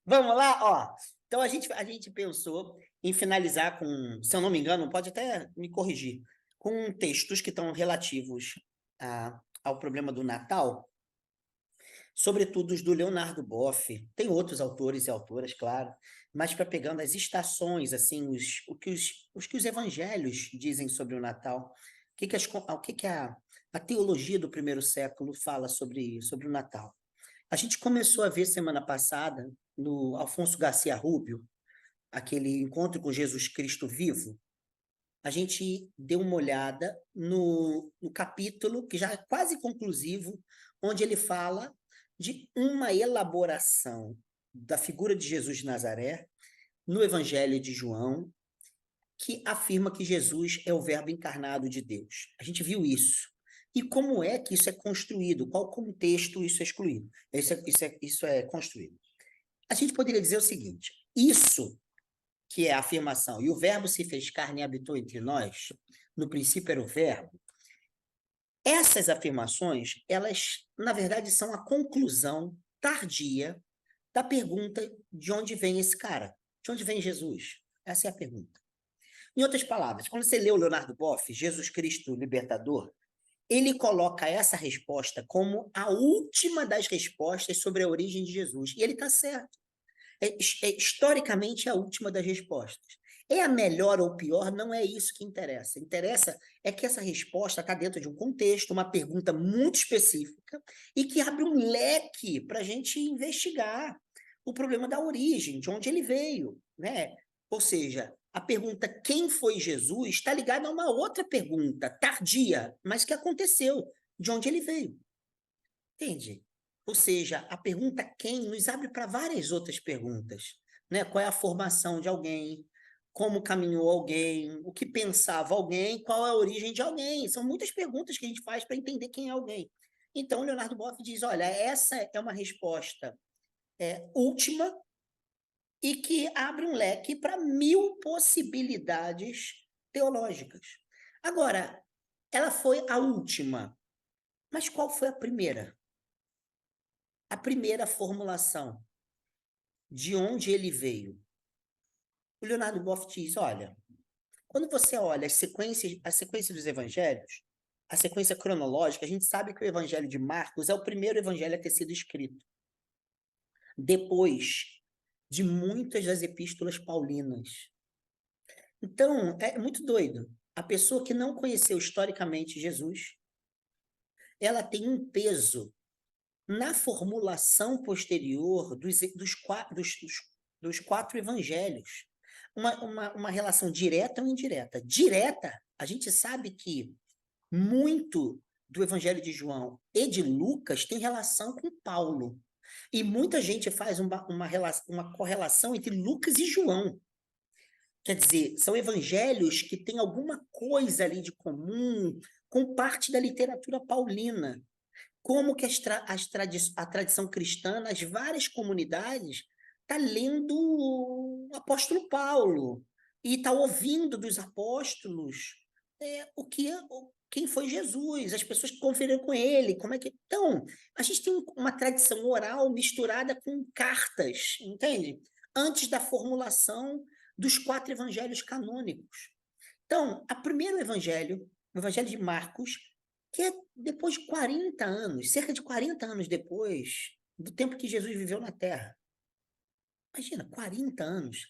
Vamos lá, ó. Então a gente pensou em finalizar com, se eu não me engano, pode até me corrigir, com textos que estão relativos ao problema do Natal, sobretudo os do Leonardo Boff. Tem outros autores e autoras, claro, mas para pegando as estações, assim, o que os evangelhos dizem sobre o Natal, o que que a teologia do primeiro século fala sobre o Natal. A gente começou a ver semana passada, no Alfonso Garcia Rubio, aquele encontro com Jesus Cristo vivo. A gente deu uma olhada no capítulo, que já é quase conclusivo, onde ele fala de uma elaboração da figura de Jesus de Nazaré no Evangelho de João, que afirma que Jesus é o Verbo encarnado de Deus. A gente viu isso. E como é que isso é construído? Qual contexto isso é excluído? Isso é construído. A gente poderia dizer o seguinte: isso que é a afirmação, e o Verbo se fez carne e habitou entre nós, no princípio era o Verbo, essas afirmações, elas, na verdade, são a conclusão tardia da pergunta de onde vem esse cara? De onde vem Jesus? Essa é a pergunta. Em outras palavras, quando você lê o Leonardo Boff, Jesus Cristo Libertador, ele coloca essa resposta como a última das respostas sobre a origem de Jesus. E ele está certo. Historicamente, é a última das respostas. É a melhor ou pior? Não é isso que interessa. Interessa é que essa resposta está dentro de um contexto, uma pergunta muito específica e que abre um leque para a gente investigar o problema da origem, de onde ele veio, né? Ou seja, a pergunta quem foi Jesus está ligada a uma outra pergunta, tardia, mas que aconteceu, de onde ele veio. Entende? Ou seja, a pergunta quem nos abre para várias outras perguntas, né? Qual é a formação de alguém? Como caminhou alguém? O que pensava alguém? Qual é a origem de alguém? São muitas perguntas que a gente faz para entender quem é alguém. Então, Leonardo Boff diz: olha, essa é uma resposta última e que abre um leque para 1000 possibilidades teológicas. Agora, ela foi a última, mas qual foi a primeira? A primeira formulação, de onde ele veio. O Leonardo Boff diz, olha, quando você olha a sequência dos evangelhos, a sequência cronológica, a gente sabe que o evangelho de Marcos é o primeiro evangelho a ter sido escrito. Depois de muitas das epístolas paulinas. Então, é muito doido. A pessoa que não conheceu historicamente Jesus, ela tem um peso na formulação posterior dos quatro evangelhos. Uma relação direta ou indireta. Direta, a gente sabe que muito do Evangelho de João e de Lucas tem relação com Paulo. E muita gente faz uma correlação entre Lucas e João. Quer dizer, são evangelhos que têm alguma coisa ali de comum com parte da literatura paulina. Como que a tradição cristã, nas várias comunidades, está lendo o apóstolo Paulo e está ouvindo dos apóstolos quem foi Jesus, as pessoas que conviveram com ele, como é que... Então, a gente tem uma tradição oral misturada com cartas, entende? Antes da formulação dos quatro evangelhos canônicos. Então, o primeiro evangelho, o evangelho de Marcos, que é depois de 40 anos, cerca de 40 anos depois do tempo que Jesus viveu na Terra. Imagina, 40 anos.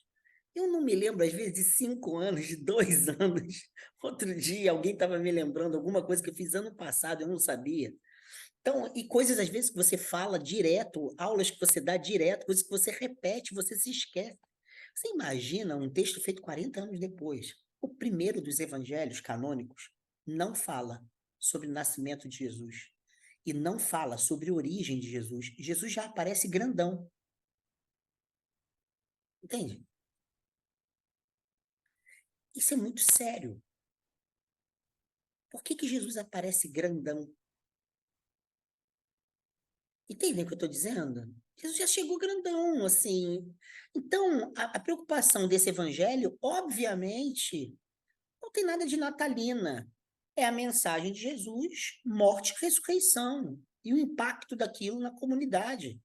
Eu não me lembro, às vezes, de 5 anos, de 2 anos. Outro dia, alguém estava me lembrando alguma coisa que eu fiz ano passado, eu não sabia. Então, e coisas, às vezes, que você fala direto, aulas que você dá direto, coisas que você repete, você se esquece. Você imagina um texto feito 40 anos depois. O primeiro dos evangelhos canônicos não fala sobre o nascimento de Jesus e não fala sobre a origem de Jesus. Jesus já aparece grandão, entende? Isso é muito sério. Por que Jesus aparece grandão? Entendeu o que eu estou dizendo? Jesus já chegou grandão, assim. Então, a preocupação desse evangelho, obviamente, não tem nada de natalina. É a mensagem de Jesus, morte e ressurreição, e o impacto daquilo na comunidade.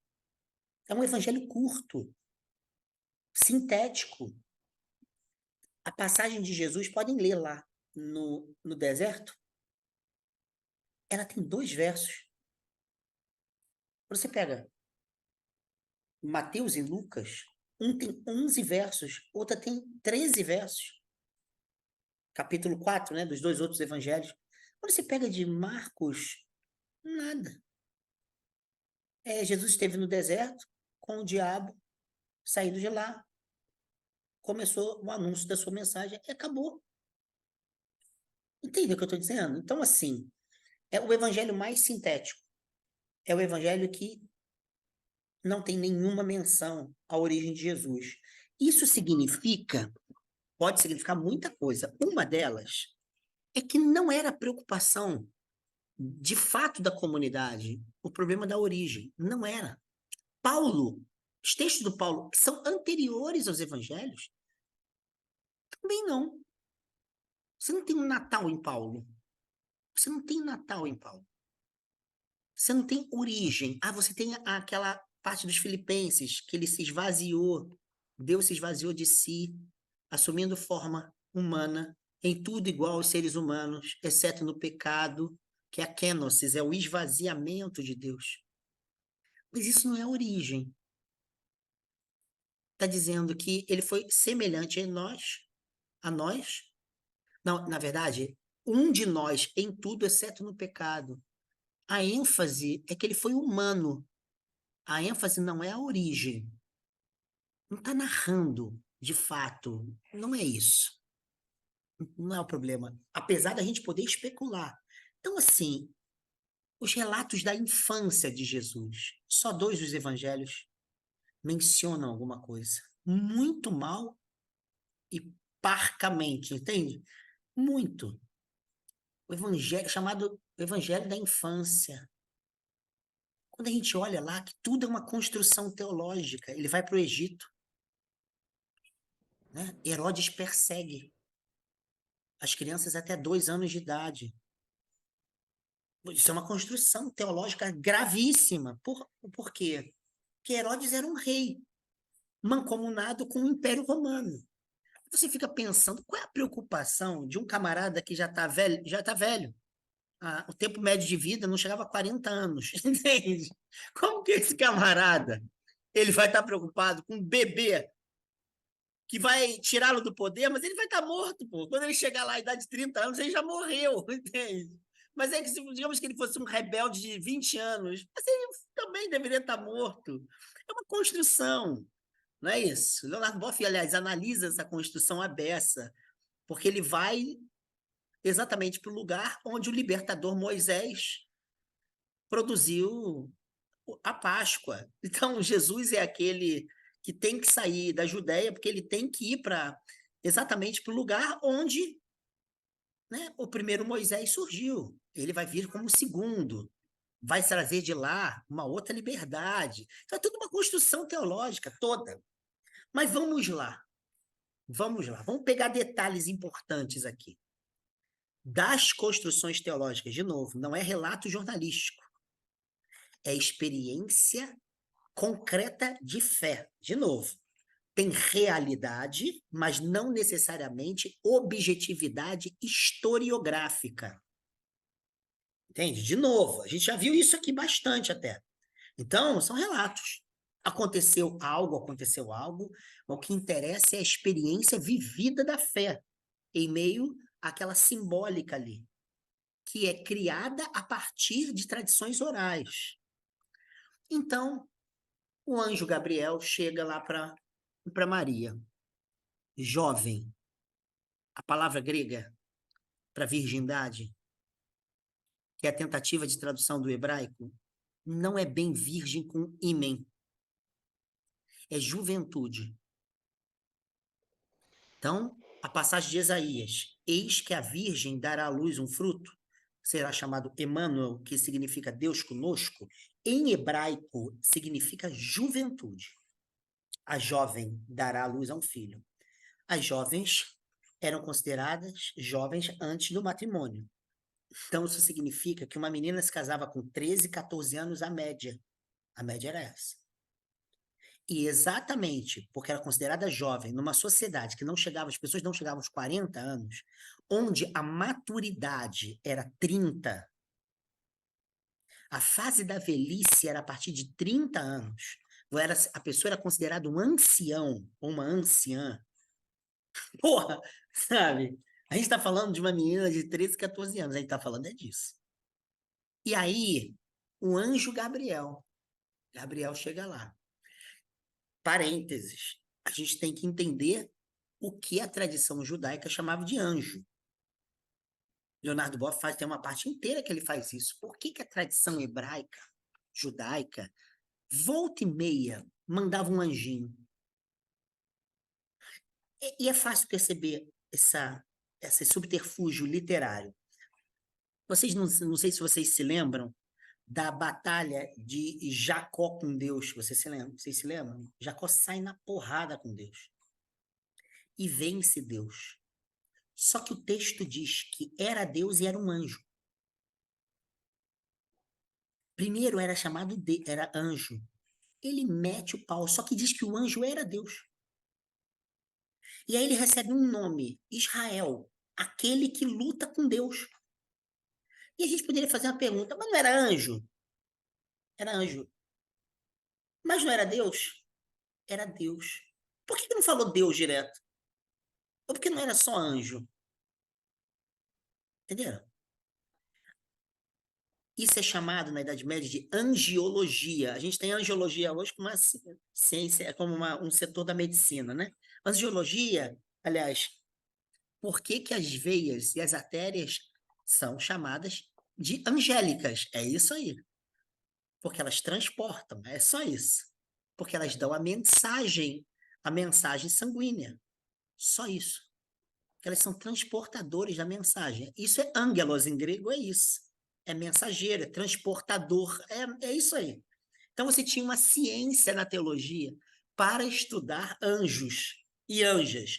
É um evangelho curto, sintético. A passagem de Jesus, podem ler lá no deserto, ela tem 2 versos. Você pega Mateus e Lucas, um tem 11 versos, outra tem 13 versos. Capítulo 4, né, dos 2 outros evangelhos. Quando você pega de Marcos, nada. Jesus esteve no deserto com o diabo, saindo de lá, começou o anúncio da sua mensagem e acabou. Entende o que eu estou dizendo? Então, assim, é o evangelho mais sintético. É o evangelho que não tem nenhuma menção à origem de Jesus. Isso significa, pode significar muita coisa. Uma delas é que não era preocupação de fato da comunidade o problema da origem. Não era. Paulo, os textos do Paulo, que são anteriores aos evangelhos, também não. Você não tem um Natal em Paulo. Você não tem Natal em Paulo. Você não tem origem. Ah, você tem aquela parte dos Filipenses, que ele se esvaziou. Deus se esvaziou de si, assumindo forma humana, em tudo igual aos seres humanos, exceto no pecado, que é a kenosis, é o esvaziamento de Deus. Mas isso não é origem. Está dizendo que ele foi semelhante a nós. Não, na verdade, um de nós em tudo, exceto no pecado. A ênfase é que ele foi humano. A ênfase não é a origem. Não está narrando, de fato. Não é isso. Não é o problema. Apesar da gente poder especular. Então, assim, os relatos da infância de Jesus, só 2 dos evangelhos mencionam alguma coisa. Muito mal e parcamente, entende? Muito. O evangelho, chamado Evangelho da Infância. Quando a gente olha lá, que tudo é uma construção teológica, ele vai para o Egito, né? Herodes persegue as crianças até 2 anos de idade. Isso é uma construção teológica gravíssima. Por quê? Porque Herodes era um rei, mancomunado com o Império Romano. Você fica pensando, qual é a preocupação de um camarada que já está velho, o tempo médio de vida não chegava a 40 anos, entende? Como que esse camarada ele vai estar preocupado com um bebê que vai tirá-lo do poder, mas ele vai estar morto, pô. Quando ele chegar lá à idade de 30 anos, ele já morreu, entende? Mas é que, digamos que ele fosse um rebelde de 20 anos, mas ele também deveria estar morto. É uma construção, não é isso? Leonardo Boff, aliás, analisa essa construção à beça, porque ele vai exatamente para o lugar onde o libertador Moisés produziu a Páscoa. Então, Jesus é aquele que tem que sair da Judéia, porque ele tem que ir exatamente para o lugar onde, né, o primeiro Moisés surgiu. Ele vai vir como o segundo, vai trazer de lá uma outra liberdade. Então, é tudo uma construção teológica toda. Mas vamos lá, vamos pegar detalhes importantes aqui. Das construções teológicas, de novo, não é relato jornalístico, é experiência concreta de fé. De novo, tem realidade, mas não necessariamente objetividade historiográfica. Entende? De novo, a gente já viu isso aqui bastante até. Então, são relatos. Aconteceu algo, o que interessa é a experiência vivida da fé, em meio àquela simbólica ali, que é criada a partir de tradições orais. Então, o anjo Gabriel chega lá para Maria, jovem. A palavra grega para virgindade, que é a tentativa de tradução do hebraico, não é bem virgem com imen, é juventude. Então, a passagem de Isaías, eis que a virgem dará à luz um fruto, será chamado Emmanuel, que significa Deus conosco. em hebraico, significa juventude. A jovem dará à luz a um filho. As jovens eram consideradas jovens antes do matrimônio. Então, isso significa que uma menina se casava com 13, 14 anos, a média. A média era essa. E exatamente porque era considerada jovem numa sociedade que não chegava, as pessoas não chegavam aos 40 anos, onde a maturidade era 30, a fase da velhice era a partir de 30 anos. A pessoa era considerada um ancião ou uma anciã. Porra, sabe? A gente tá falando de uma menina de 13, 14 anos, a gente tá falando é disso. E aí, o anjo Gabriel chega lá. Parênteses, a gente tem que entender o que a tradição judaica chamava de anjo. Leonardo Boff tem uma parte inteira que ele faz isso. Por que a tradição hebraica, judaica, volta e meia mandava um anjinho? E é fácil perceber esse subterfúgio literário. Vocês não sei se vocês se lembram da batalha de Jacó com Deus. Vocês se lembram? Jacó sai na porrada com Deus e vence Deus. Só que o texto diz que era Deus e era um anjo. Primeiro era era anjo. Ele mete o pau, só que diz que o anjo era Deus. E aí ele recebe um nome, Israel, aquele que luta com Deus. E a gente poderia fazer uma pergunta, mas não era anjo? Era anjo. Mas não era Deus? Era Deus. Por que não falou Deus direto? Ou porque não era só anjo? Entenderam? Isso é chamado, na Idade Média, de angiologia. A gente tem angiologia hoje como uma ciência, como um setor da medicina, né? Angiologia, aliás, por que que as veias e as artérias são chamadas de angélicas? É isso aí. Porque elas transportam, é só isso. Porque elas dão a mensagem sanguínea. Só isso. Elas são transportadores da mensagem. Isso é ângelos em grego, é isso. É mensageiro, é transportador, é isso aí. Então você tinha uma ciência na teologia para estudar anjos e anjas.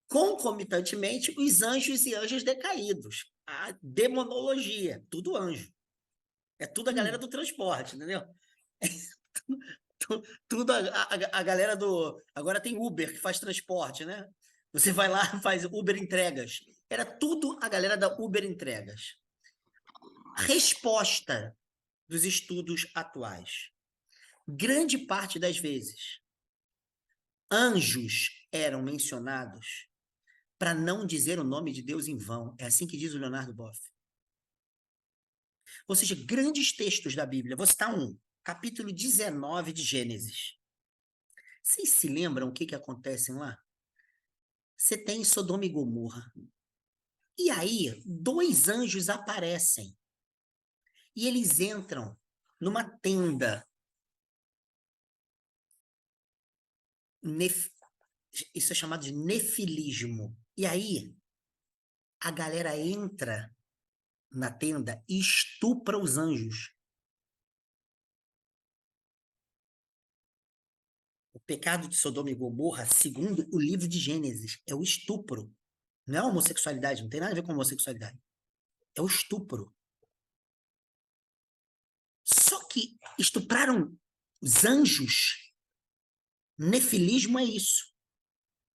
Concomitantemente, os anjos e anjas decaídos. A demonologia, tudo anjo. É tudo a galera do transporte, entendeu? Tudo a galera do. Agora tem Uber que faz transporte, né? Você vai lá e faz Uber entregas. Era tudo a galera da Uber entregas. Resposta dos estudos atuais. Grande parte das vezes, anjos eram mencionados para não dizer o nome de Deus em vão. É assim que diz o Leonardo Boff. Ou seja, grandes textos da Bíblia. Vou citar um. Capítulo 19 de Gênesis. Vocês se lembram o que acontece lá? Você tem Sodoma e Gomorra. E aí, dois anjos aparecem. E eles entram numa tenda. Isso é chamado de nefilismo. E aí, a galera entra na tenda e estupra os anjos. O pecado de Sodoma e Gomorra, segundo o livro de Gênesis, é o estupro. Não é a homossexualidade, não tem nada a ver com homossexualidade. É o estupro. Só que estupraram os anjos. Nefilismo é isso.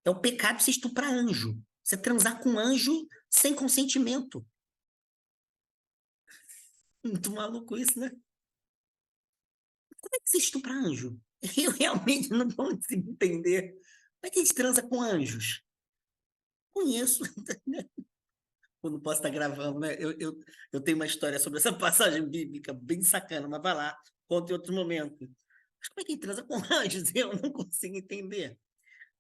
É o pecado de você estuprar anjo. Você transar com anjo sem consentimento. Muito maluco isso, né? Como é que você estupra anjo? Eu realmente não consigo entender. Como é que a gente transa com anjos? Conheço. Eu não posso estar gravando, né? Eu tenho uma história sobre essa passagem bíblica bem sacana, mas vai lá, conta em outro momento. Mas como é que a gente transa com anjos? Eu não consigo entender.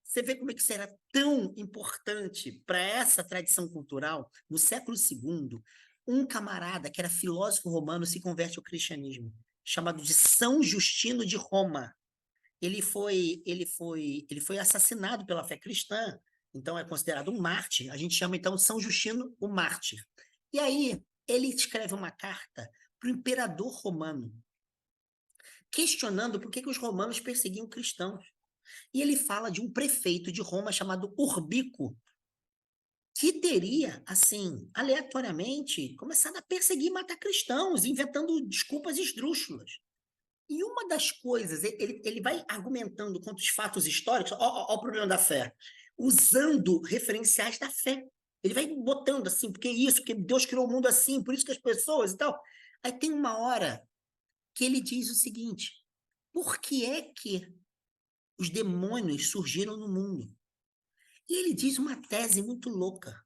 Você vê como é que isso era tão importante para essa tradição cultural. No século II, um camarada que era filósofo romano se converte ao cristianismo, chamado de São Justino de Roma. Ele foi assassinado pela fé cristã, então é considerado um mártir. A gente chama então São Justino o mártir. E aí ele escreve uma carta para o imperador romano, questionando por que os romanos perseguiam cristãos. E ele fala de um prefeito de Roma chamado Urbico, que teria, assim, aleatoriamente, começado a perseguir e matar cristãos, inventando desculpas esdrúxulas. E uma das coisas, ele vai argumentando contra os fatos históricos, ó, o problema da fé, usando referenciais da fé. Ele vai botando assim, porque isso, porque Deus criou o mundo assim, por isso que as pessoas e tal. Aí tem uma hora que ele diz o seguinte: por que é que os demônios surgiram no mundo? E ele diz uma tese muito louca.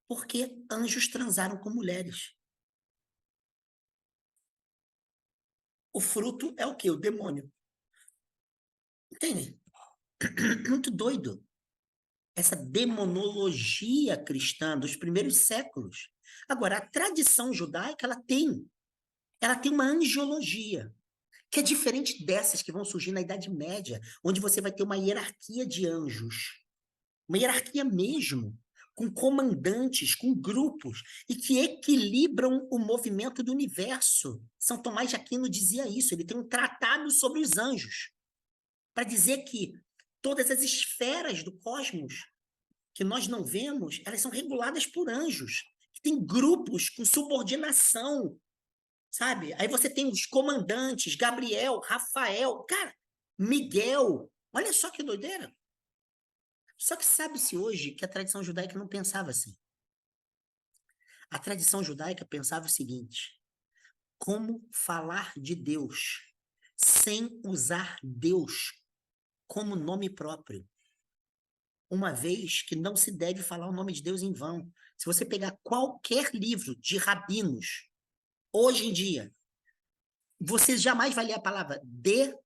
Porque anjos transaram com mulheres. O fruto é o quê? O demônio. Entende? Muito doido. Essa demonologia cristã dos primeiros séculos. Agora, a tradição judaica, ela tem uma angiologia, que é diferente dessas que vão surgir na Idade Média, onde você vai ter uma hierarquia de anjos. Uma hierarquia mesmo, com comandantes, com grupos, e que equilibram o movimento do universo. São Tomás de Aquino dizia isso, ele tem um tratado sobre os anjos, para dizer que todas as esferas do cosmos que nós não vemos, elas são reguladas por anjos, que tem grupos com subordinação, sabe? Aí você tem os comandantes, Gabriel, Rafael, cara, Miguel, olha só que doideira. Só que sabe-se hoje que a tradição judaica não pensava assim. A tradição judaica pensava o seguinte: como falar de Deus sem usar Deus como nome próprio? Uma vez que não se deve falar o nome de Deus em vão. Se você pegar qualquer livro de rabinos, hoje em dia, você jamais vai ler a palavra D-E-U-S.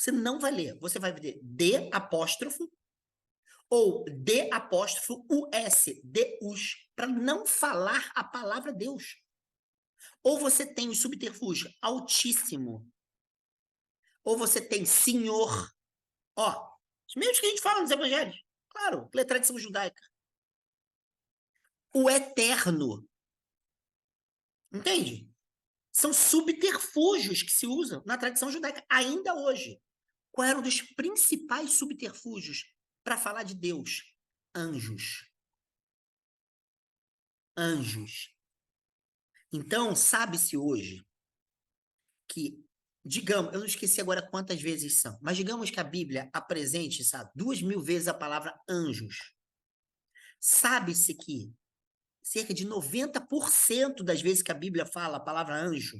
Você não vai ler. Você vai ver D apóstrofo ou D apóstrofo US, Deus, para não falar a palavra Deus. Ou você tem o subterfúgio Altíssimo, ou você tem Senhor. Ó, os mesmos que a gente fala nos evangelhos. Claro, pela tradição judaica. O Eterno. Entende? São subterfúgios que se usam na tradição judaica ainda hoje. Qual era um dos principais subterfúgios para falar de Deus? Anjos. Anjos. Então, sabe-se hoje que, digamos, eu não esqueci agora quantas vezes são, mas digamos que a Bíblia apresente, sabe, 2.000 vezes a palavra anjos. Sabe-se que cerca de 90% das vezes que a Bíblia fala a palavra anjo,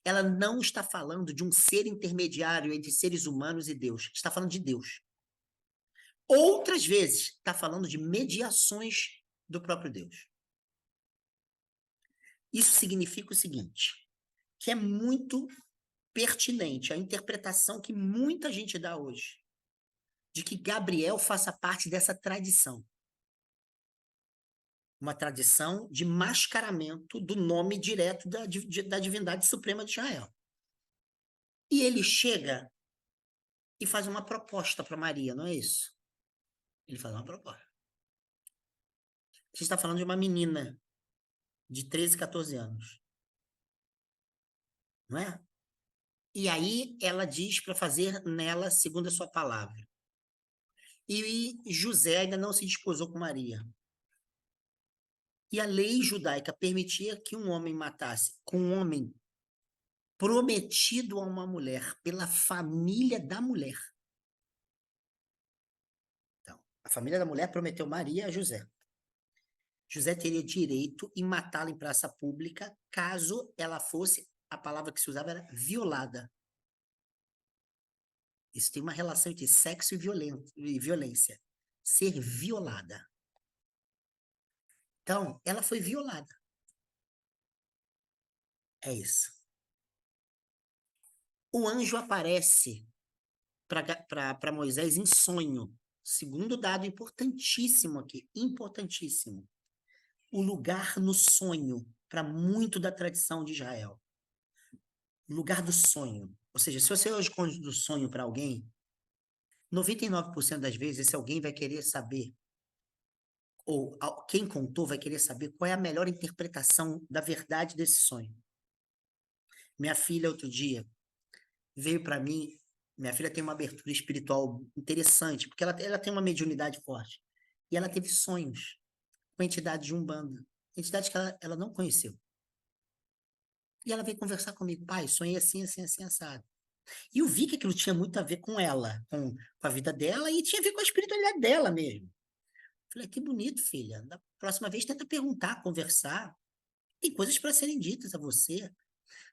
ela não está falando de um ser intermediário entre seres humanos e Deus, está falando de Deus. Outras vezes, está falando de mediações do próprio Deus. Isso significa o seguinte, que é muito pertinente a interpretação que muita gente dá hoje, de que Gabriel faça parte dessa tradição. Uma tradição de mascaramento do nome direto da divindade suprema de Israel. E ele chega e faz uma proposta para Maria, não é isso? Ele faz uma proposta. Você está falando de uma menina de 13, 14 anos, não é? E aí ela diz para fazer nela segundo a sua palavra. E José ainda não se desposou com Maria. E a lei judaica permitia que um homem matasse com um homem prometido a uma mulher pela família da mulher. Então, a família da mulher prometeu Maria a José. José teria direito em matá-la em praça pública caso ela fosse, a palavra que se usava era violada. Isso tem uma relação entre sexo e violência. Ser violada. Então, ela foi violada. É isso. O anjo aparece para Moisés em sonho. Segundo dado importantíssimo aqui, importantíssimo. O lugar no sonho, para muito da tradição de Israel. O lugar do sonho. Ou seja, se você hoje conta do sonho para alguém, 99% das vezes esse alguém vai querer saber, ou quem contou vai querer saber qual é a melhor interpretação da verdade desse sonho. Minha filha, outro dia, veio para mim. Minha filha tem uma abertura espiritual interessante, porque ela tem uma mediunidade forte. E ela teve sonhos com entidades de Umbanda, entidades que ela não conheceu. E ela veio conversar comigo, pai, sonhei assim, assim, assim, assado. E eu vi que aquilo tinha muito a ver com ela, com a vida dela, e tinha a ver com a espiritualidade dela mesmo. Falei, que bonito, filha. Da próxima vez tenta perguntar, conversar. Tem coisas para serem ditas a você.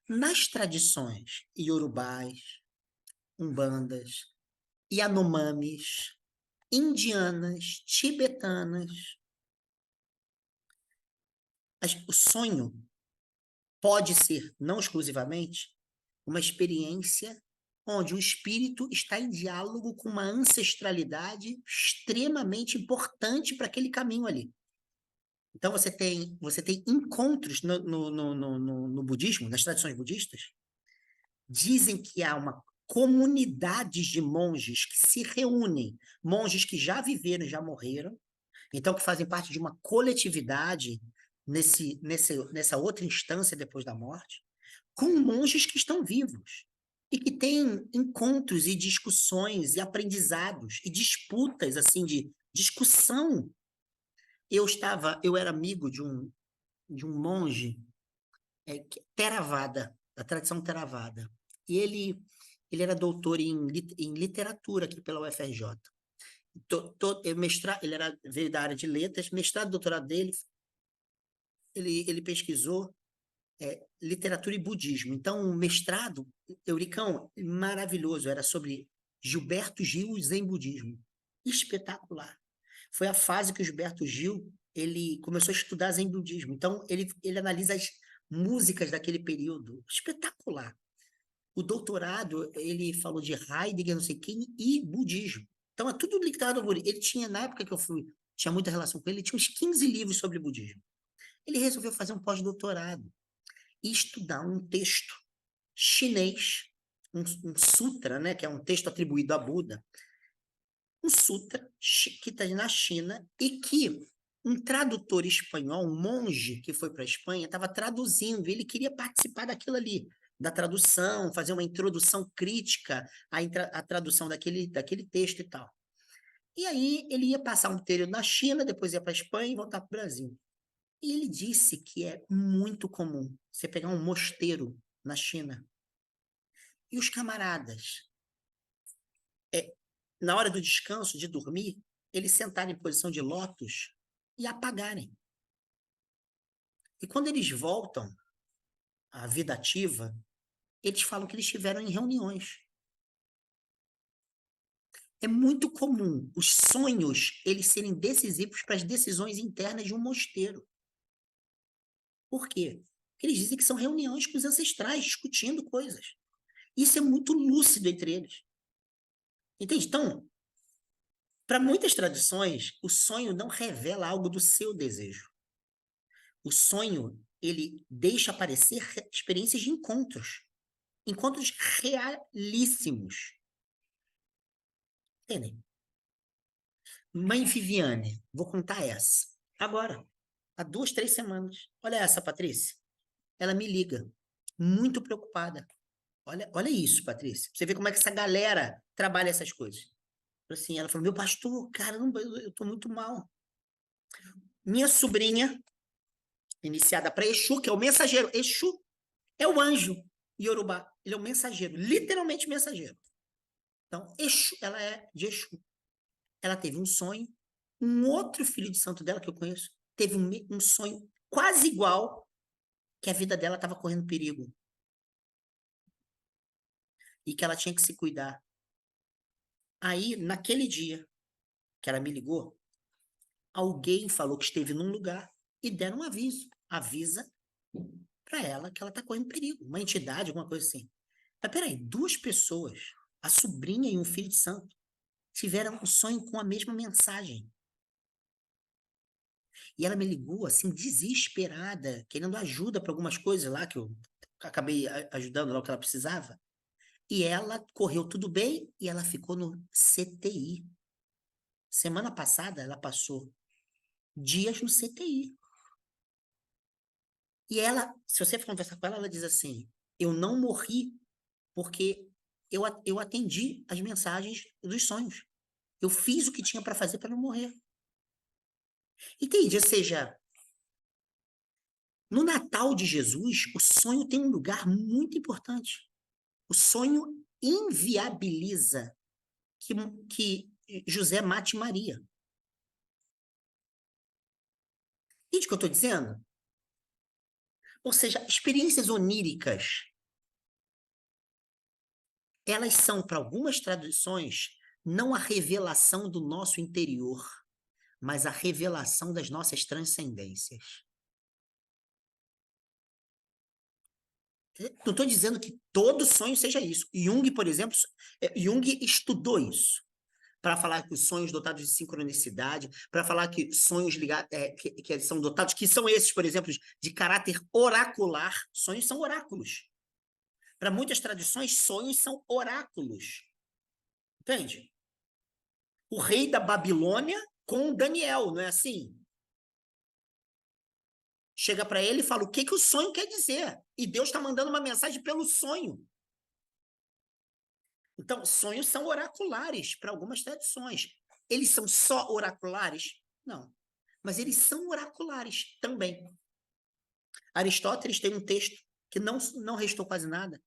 Nas tradições iorubais, umbandas, yanomamis, indianas, tibetanas, o sonho pode ser, não exclusivamente, uma experiência onde o espírito está em diálogo com uma ancestralidade extremamente importante para aquele caminho ali. Então você tem encontros no budismo, nas tradições budistas, dizem que há uma comunidade de monges que se reúnem, monges que já viveram e já morreram, então que fazem parte de uma coletividade nessa outra instância depois da morte, com monges que estão vivos e que têm encontros e discussões e aprendizados e disputas assim de discussão. Eu era amigo de um monge Theravada, da tradição Theravada. E ele era doutor em literatura aqui pela UFRJ. Veio da área de letras, mestrado e doutorado dele, ele pesquisou literatura e budismo. Então, o mestrado, Euricão, maravilhoso, era sobre Gilberto Gil e Zen Budismo. Espetacular. Foi a fase que o Gilberto Gil ele começou a estudar Zen Budismo. Então, ele analisa as músicas daquele período. Espetacular. O doutorado, ele falou de Heidegger, não sei quem, e budismo. Então, é tudo ligado ao budismo. Ele tinha, na época que eu fui, tinha muita relação com ele, ele tinha uns 15 livros sobre budismo. Ele resolveu fazer um pós-doutorado e estudar um texto chinês, um sutra, né, que é um texto atribuído a Buda, um sutra que está na China e que um tradutor espanhol, um monge que foi para a Espanha, estava traduzindo, e ele queria participar daquilo ali, da tradução, fazer uma introdução crítica à tradução daquele texto e tal. E aí ele ia passar um período na China, depois ia para a Espanha e voltar para o Brasil. E ele disse que é muito comum você pegar um mosteiro na China e os camaradas, na hora do descanso, de dormir, eles sentarem em posição de lótus e apagarem. E quando eles voltam à vida ativa, eles falam que eles estiveram em reuniões. É muito comum os sonhos eles serem decisivos para as decisões internas de um mosteiro. Por quê? Porque eles dizem que são reuniões com os ancestrais, discutindo coisas. Isso é muito lúcido entre eles. Entende? Então, para muitas tradições, o sonho não revela algo do seu desejo. O sonho, ele deixa aparecer experiências de encontros. Encontros realíssimos. Entendem? Mãe Viviane, vou contar essa. Agora, há 2, 3 semanas. Olha essa, Patrícia. Ela me liga, muito preocupada. Olha isso, Patrícia. Você vê como é que essa galera trabalha essas coisas. Assim, ela falou, meu pastor, caramba, eu tô muito mal. Minha sobrinha, iniciada para Exu, que é o mensageiro. Exu é o anjo Yorubá. Ele é o mensageiro, literalmente mensageiro. Então, Exu, ela é de Exu. Ela teve um sonho. Um outro filho de santo dela, que eu conheço, teve um sonho quase igual, que a vida dela estava correndo perigo. E que ela tinha que se cuidar. Aí, naquele dia que ela me ligou, alguém falou que esteve num lugar e deram um aviso. Avisa para ela que ela está correndo perigo. Uma entidade, alguma coisa assim. Mas peraí, 2 pessoas, a sobrinha e um filho de santo, tiveram um sonho com a mesma mensagem. E ela me ligou, assim, desesperada, querendo ajuda para algumas coisas lá, que eu acabei ajudando lá o que ela precisava. E ela correu tudo bem e ela ficou no CTI. Semana passada, ela passou dias no CTI. E ela, se você for conversar com ela, ela diz assim: Eu não morri porque eu atendi as mensagens dos sonhos. Eu fiz o que tinha para fazer para não morrer. Entende? Ou seja, no Natal de Jesus, o sonho tem um lugar muito importante. O sonho inviabiliza que José mate Maria. Entende o que eu estou dizendo? Ou seja, experiências oníricas, elas são, para algumas traduções, não a revelação do nosso interior, mas a revelação das nossas transcendências. Não estou dizendo que todo sonho seja isso. Jung, por exemplo, Jung estudou isso para falar que os sonhos dotados de sincronicidade, para falar que sonhos ligados, que são dotados, que são esses, por exemplo, de caráter oracular, sonhos são oráculos. Para muitas tradições, sonhos são oráculos. Entende? O rei da Babilônia com Daniel, não é assim? Chega para ele e fala o que o sonho quer dizer. E Deus está mandando uma mensagem pelo sonho. Então, sonhos são oraculares para algumas tradições. Eles são só oraculares? Não. Mas eles são oraculares também. Aristóteles tem um texto que não restou quase nada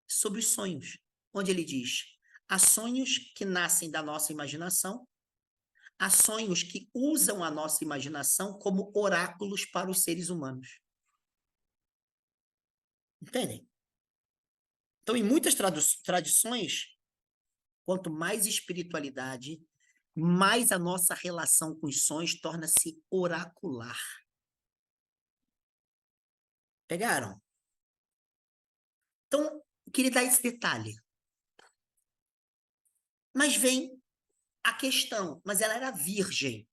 sobre os sonhos, onde ele diz: há sonhos que nascem da nossa imaginação, há sonhos que usam a nossa imaginação como oráculos para os seres humanos. Entendem? Então, em muitas tradições, quanto mais espiritualidade, mais a nossa relação com os sonhos torna-se oracular. Pegaram? Então, eu queria dar esse detalhe. Mas vem a questão, mas ela era virgem.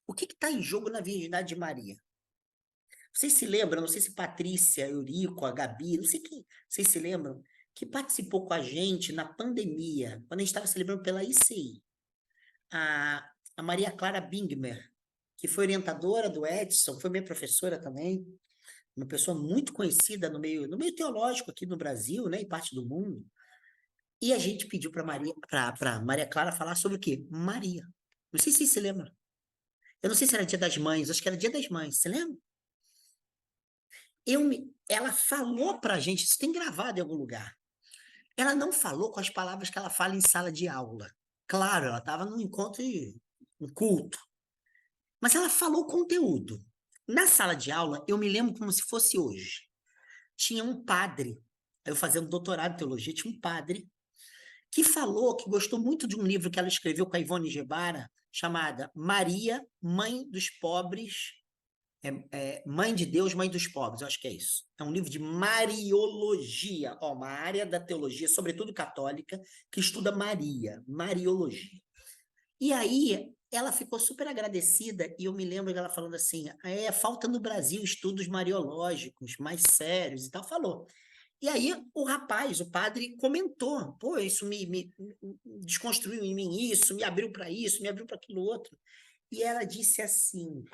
O que está em jogo na virgindade de Maria? Vocês se lembram, não sei se Patrícia, Eurico, a Gabi, não sei quem, vocês se lembram, que participou com a gente na pandemia, quando a gente estava celebrando pela ICI, a Maria Clara Bingmer, que foi orientadora do Edson, foi minha professora também, uma pessoa muito conhecida no meio teológico aqui no Brasil, né, e parte do mundo. E a gente pediu para Maria Clara falar sobre o quê? Maria. Não sei se vocês se lembram. Eu não sei se era Dia das Mães, acho que era Dia das Mães, você lembra? Ela falou para a gente, isso tem gravado em algum lugar. Ela não falou com as palavras que ela fala em sala de aula. Claro, ela estava num encontro, um culto. Mas ela falou conteúdo. Na sala de aula, eu me lembro como se fosse hoje. Tinha um padre, eu fazendo doutorado em teologia, tinha um padre que falou que gostou muito de um livro que ela escreveu com a Ivone Gebara, chamada Maria, Mãe dos Pobres, Mãe de Deus, Mãe dos Pobres, eu acho que é isso. É um livro de Mariologia, uma área da teologia, sobretudo católica, que estuda Maria, Mariologia. E aí, ela ficou super agradecida, e eu me lembro dela falando assim, falta no Brasil estudos mariológicos mais sérios e tal, falou. E aí o rapaz, o padre, comentou, pô, isso me desconstruiu em mim isso, me abriu para isso, me abriu para aquilo outro. E ela disse assim,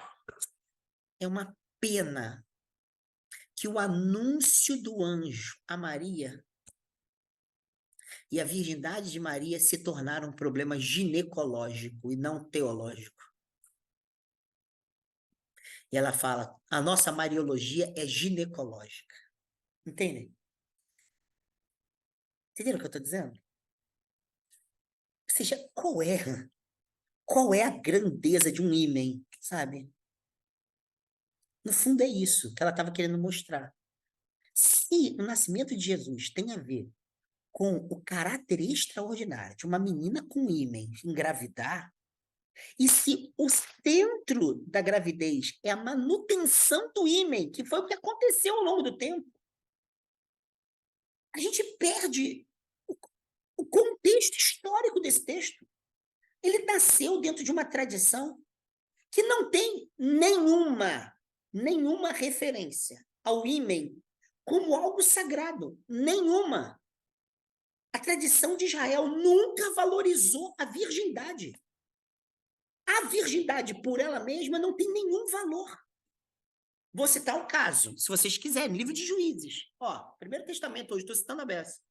é uma pena que o anúncio do anjo a Maria e a virgindade de Maria se tornaram um problema ginecológico e não teológico. E ela fala, a nossa mariologia é ginecológica. Entendem? Entenderam o que eu estou dizendo? Ou seja, qual é a grandeza de um ímã, sabe? No fundo é isso que ela estava querendo mostrar. Se o nascimento de Jesus tem a ver com o caráter extraordinário de uma menina com ímã engravidar, e se o centro da gravidez é a manutenção do ímã, que foi o que aconteceu ao longo do tempo, a gente perde o contexto histórico desse texto. Ele nasceu dentro de uma tradição que não tem nenhuma referência ao ímã como algo sagrado. Nenhuma. A tradição de Israel nunca valorizou a virgindade. A virgindade por ela mesma não tem nenhum valor. Vou citar um caso, se vocês quiserem, livro de Juízes. Ó, Primeiro Testamento, hoje estou citando a beça.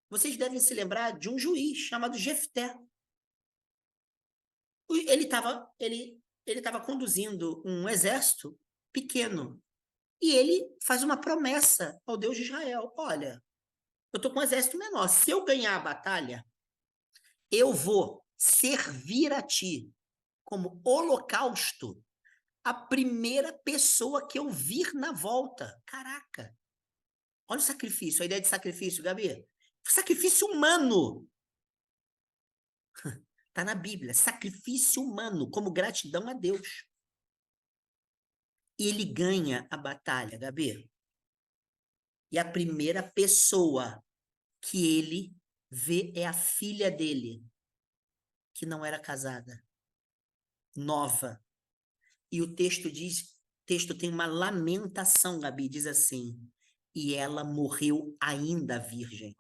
Vocês devem se lembrar de um juiz chamado Jefté. Ele estava conduzindo um exército pequeno. E ele faz uma promessa ao Deus de Israel. Olha, eu estou com um exército menor. Se eu ganhar a batalha, eu vou servir a ti como holocausto a primeira pessoa que eu vir na volta. Caraca! Olha o sacrifício, a ideia de sacrifício, Gabi. Sacrifício humano. Está na Bíblia. Sacrifício humano, como gratidão a Deus. E ele ganha a batalha, Gabi. E a primeira pessoa que ele vê é a filha dele, que não era casada, nova. E o texto tem uma lamentação, Gabi, diz assim: e ela morreu ainda virgem.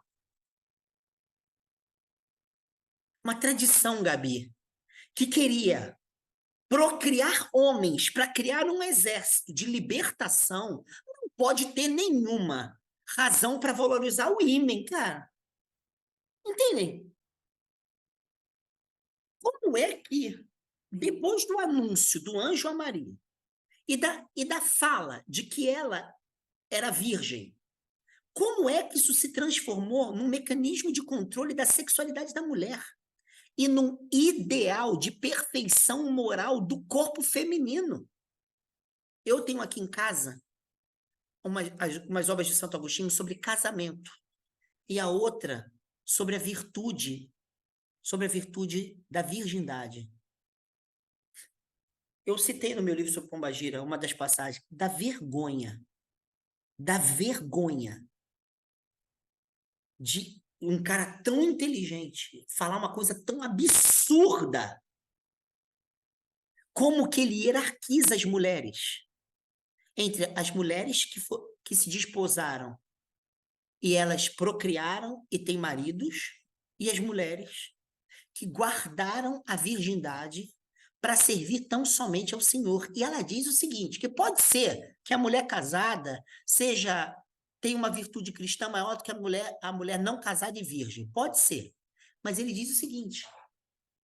Uma tradição, Gabi, que queria procriar homens para criar um exército de libertação, não pode ter nenhuma razão para valorizar o ímen, cara. Entendem? Como é que, depois do anúncio do anjo a Maria e da fala de que ela era virgem, como é que isso se transformou num mecanismo de controle da sexualidade da mulher e num ideal de perfeição moral do corpo feminino? Eu tenho aqui em casa umas obras de Santo Agostinho sobre casamento e a outra sobre a virtude da virgindade. Eu citei no meu livro sobre Pombagira uma das passagens da vergonha de um cara tão inteligente falar uma coisa tão absurda como que ele hierarquiza as mulheres entre as mulheres que se desposaram e elas procriaram e têm maridos e as mulheres que guardaram a virgindade para servir tão somente ao Senhor. E ela diz o seguinte, que pode ser que a mulher casada tenha uma virtude cristã maior do que a mulher não casada e virgem. Pode ser. Mas ele diz o seguinte,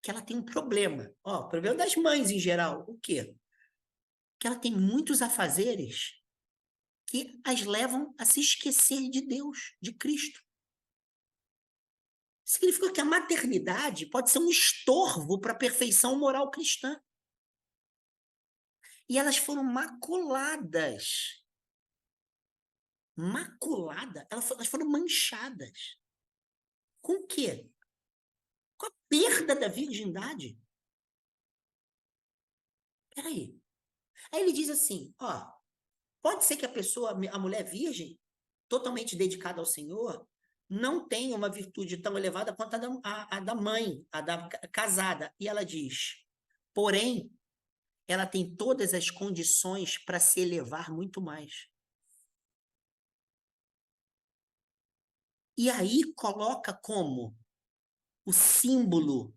que ela tem um problema. Ó, o problema das mães em geral. O quê? Que ela tem muitos afazeres que as levam a se esquecer de Deus, de Cristo. Significa que a maternidade pode ser um estorvo para a perfeição moral cristã. E elas foram maculadas. Elas foram manchadas. Com o quê? Com a perda da virgindade. Peraí. Aí ele diz assim, ó, pode ser que a mulher virgem, totalmente dedicada ao Senhor, não tenha uma virtude tão elevada quanto a da mãe, a da casada. E ela diz, porém, ela tem todas as condições para se elevar muito mais. E aí coloca como o símbolo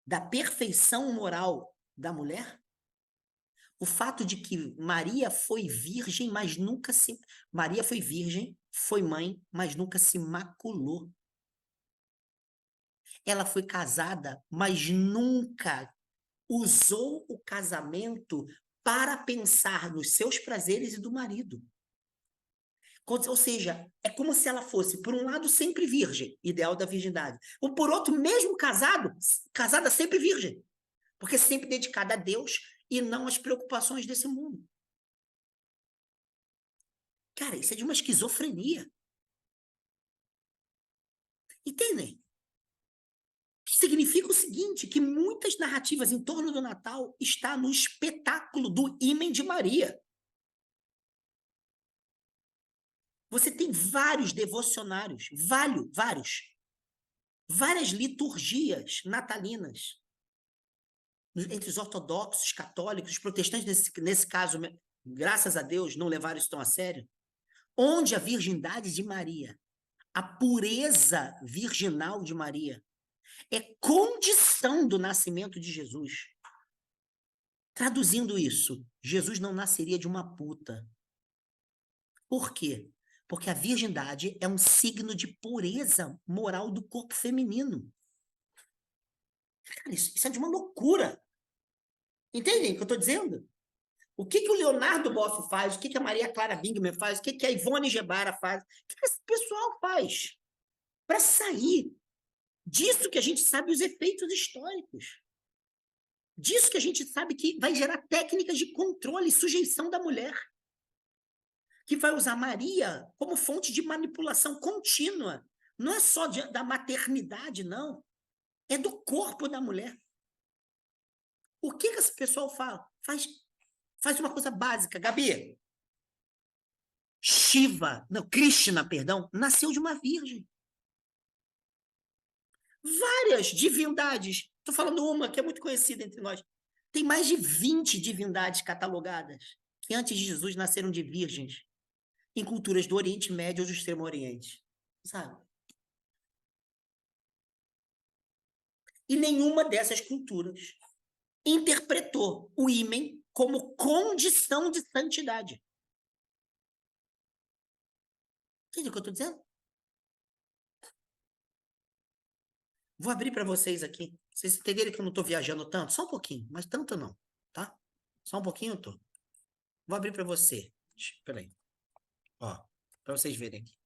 da perfeição moral da mulher o fato de que Maria foi virgem, mas nunca se... Maria foi virgem, foi mãe, mas nunca se maculou. Ela foi casada, mas nunca usou o casamento para pensar nos seus prazeres e do marido. Ou seja, é como se ela fosse, por um lado, sempre virgem, ideal da virgindade, ou por outro, mesmo casada sempre virgem, porque sempre dedicada a Deus e não às preocupações desse mundo. Cara, isso é de uma esquizofrenia. Entendem? Significa o seguinte, que muitas narrativas em torno do Natal está no espetáculo do ímen de Maria. Você tem vários devocionários, várias liturgias natalinas, entre os ortodoxos, católicos, os protestantes, nesse caso, graças a Deus, não levaram isso tão a sério, onde a virgindade de Maria, a pureza virginal de Maria, é condição do nascimento de Jesus. Traduzindo isso, Jesus não nasceria de uma puta. Por quê? Porque a virgindade é um signo de pureza moral do corpo feminino. Cara, isso é de uma loucura. Entendem o que eu estou dizendo? O que o Leonardo Boff faz? O que a Maria Clara Bingman faz? O que a Ivone Gebara faz? O que esse pessoal faz para sair disso que a gente sabe os efeitos históricos? Disso que a gente sabe que vai gerar técnicas de controle e sujeição da mulher, que vai usar Maria como fonte de manipulação contínua. Não é só da maternidade, não. É do corpo da mulher. O que esse pessoal fala? Faz uma coisa básica, Gabi. Shiva, não, Krishna, perdão, nasceu de uma virgem. Várias divindades. Estou falando uma que é muito conhecida entre nós. Tem mais de 20 divindades catalogadas que antes de Jesus nasceram de virgens em culturas do Oriente Médio ou do Extremo Oriente. Sabe? E nenhuma dessas culturas interpretou o ímen como condição de santidade. Entende o que eu estou dizendo? Vou abrir para vocês aqui. Vocês entenderem que eu não estou viajando tanto? Só um pouquinho, mas tanto não, tá? Só um pouquinho eu tô. Vou abrir para você. Espera aí. Ó, para vocês verem aqui.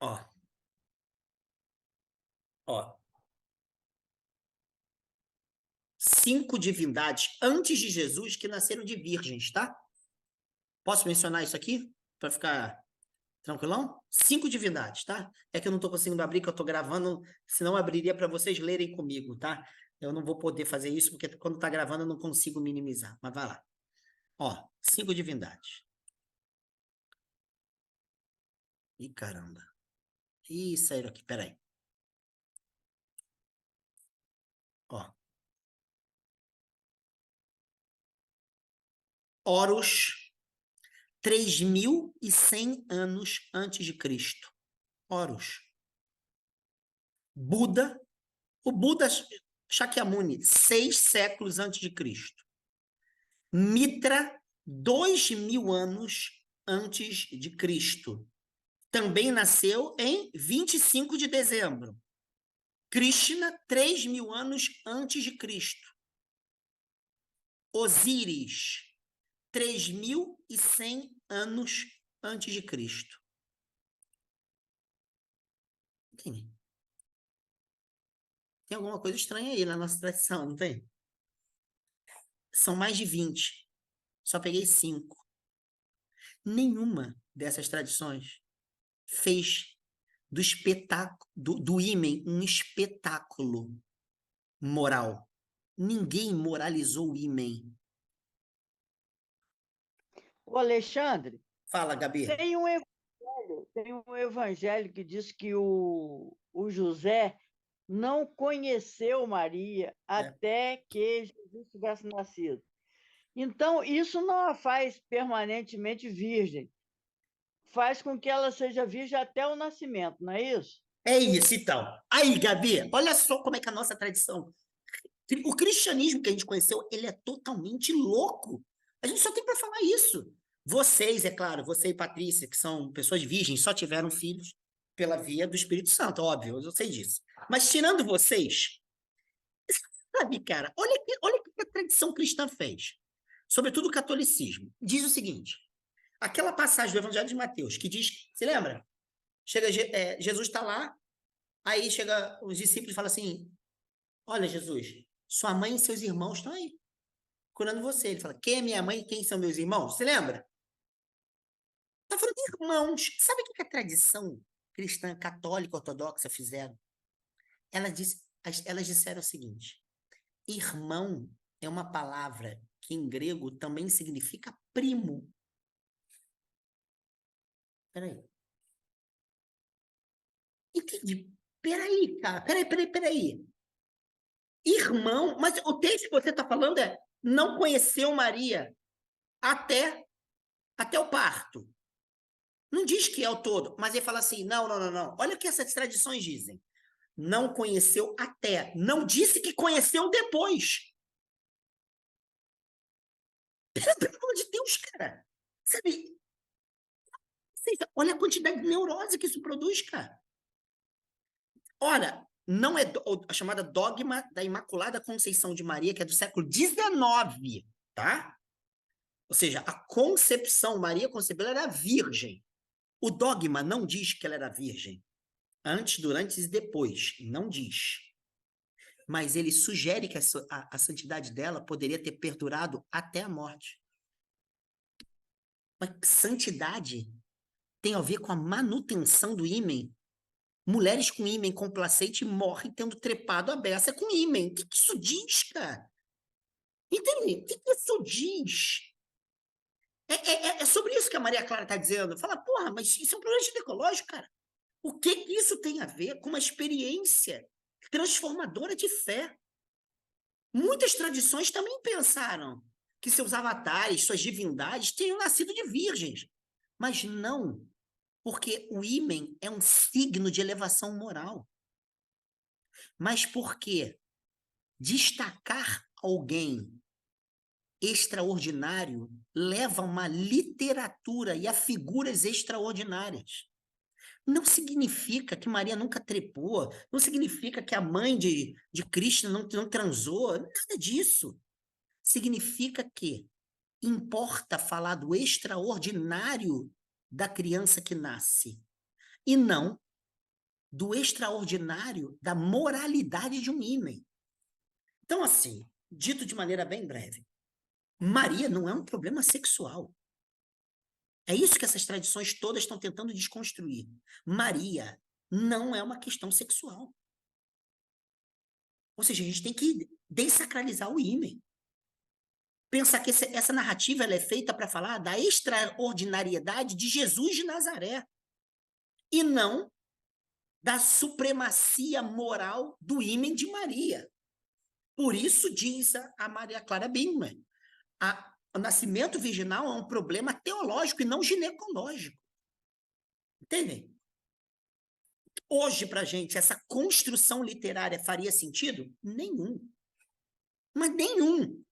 Ó. Ó. 5 divindades antes de Jesus que nasceram de virgens, tá? Posso mencionar isso aqui? Para ficar tranquilão? 5 divindades, tá? É que eu não estou conseguindo abrir, que eu estou gravando, senão eu abriria para vocês lerem comigo, tá? Eu não vou poder fazer isso, porque quando está gravando eu não consigo minimizar. Mas vai lá. Ó, 5 divindades. Ih, caramba. Ih, saíram aqui, peraí. Ó. Horus, 3.100 anos antes de Cristo. Horus. Buda, o Buda Shakyamuni, 6 séculos antes de Cristo. Mitra, 2.000 anos antes de Cristo. Também nasceu em 25 de dezembro. Krishna, 3.000 anos antes de Cristo. Osíris, 3.100 anos antes de Cristo. Tem alguma coisa estranha aí na nossa tradição, não tem? São mais de 20. Só peguei 5. Nenhuma dessas tradições fez do espetáculo, do ímen um espetáculo moral. Ninguém moralizou o ímen. O Alexandre, Fala, Gabi. tem um evangelho que diz que o José não conheceu Maria até que Jesus tivesse nascido. Então, isso não a faz permanentemente virgem. Faz com que ela seja virgem até o nascimento, não é isso? É isso, então. Aí, Gabi, olha só como é que a nossa tradição. O cristianismo que a gente conheceu, ele é totalmente louco. A gente só tem para falar isso. Vocês, é claro, você e Patrícia, que são pessoas virgens, só tiveram filhos pela via do Espírito Santo, óbvio, eu sei disso. Mas tirando vocês, sabe, cara, olha o que a tradição cristã fez. Sobretudo o catolicismo. Diz o seguinte: aquela passagem do Evangelho de Mateus, que diz, se lembra? Chega, Jesus está lá, aí chega os discípulos e fala assim: olha, Jesus, sua mãe e seus irmãos estão aí, curando você. Ele fala: quem é minha mãe e quem são meus irmãos? Você lembra? Está falando de irmãos. Sabe o que a tradição cristã católica ortodoxa fizeram? Elas disseram o seguinte: irmão é uma palavra que em grego também significa primo. Peraí. Entendi. Peraí, cara. Peraí. Irmão, mas o texto que você está falando é não conheceu Maria até o parto. Não diz que é o todo, mas ele fala assim: não. Olha o que essas tradições dizem. Não conheceu até. Não disse que conheceu depois. Pelo amor de Deus, cara. Sabe? Olha a quantidade de neurose que isso produz, cara. Ora, não é a chamada dogma da Imaculada Conceição de Maria, que é do século XIX, tá? Ou seja, a concepção, Maria concebida era virgem. O dogma não diz que ela era virgem. Antes, durante e depois. Não diz. Mas ele sugere que a santidade dela poderia ter perdurado até a morte. Mas santidade tem a ver com a manutenção do ímen. Mulheres com ímen complacente morrem tendo trepado a beça com ímen. O que isso diz, cara? Entende? O que isso diz? É sobre isso que a Maria Clara está dizendo. Fala, porra, mas isso é um problema ginecológico, cara. O que isso tem a ver com uma experiência transformadora de fé? Muitas tradições também pensaram que seus avatares, suas divindades, tenham nascido de virgens. Mas não, porque o ímen é um signo de elevação moral. Mas porque destacar alguém extraordinário leva a uma literatura e a figuras extraordinárias. Não significa que Maria nunca trepou, não significa que a mãe de Cristo não transou, nada disso. Significa que importa falar do extraordinário da criança que nasce, e não do extraordinário da moralidade de um ímen. Então, assim, dito de maneira bem breve, Maria não é um problema sexual. É isso que essas tradições todas estão tentando desconstruir. Maria não é uma questão sexual. Ou seja, a gente tem que desacralizar o ímen. Pensar que essa narrativa ela é feita para falar da extraordinariedade de Jesus de Nazaré e não da supremacia moral do ímen de Maria. Por isso diz a Maria Clara Bingman, o nascimento virginal é um problema teológico e não ginecológico. Entendem? Hoje, para a gente, essa construção literária faria sentido? Nenhum. Mas nenhum.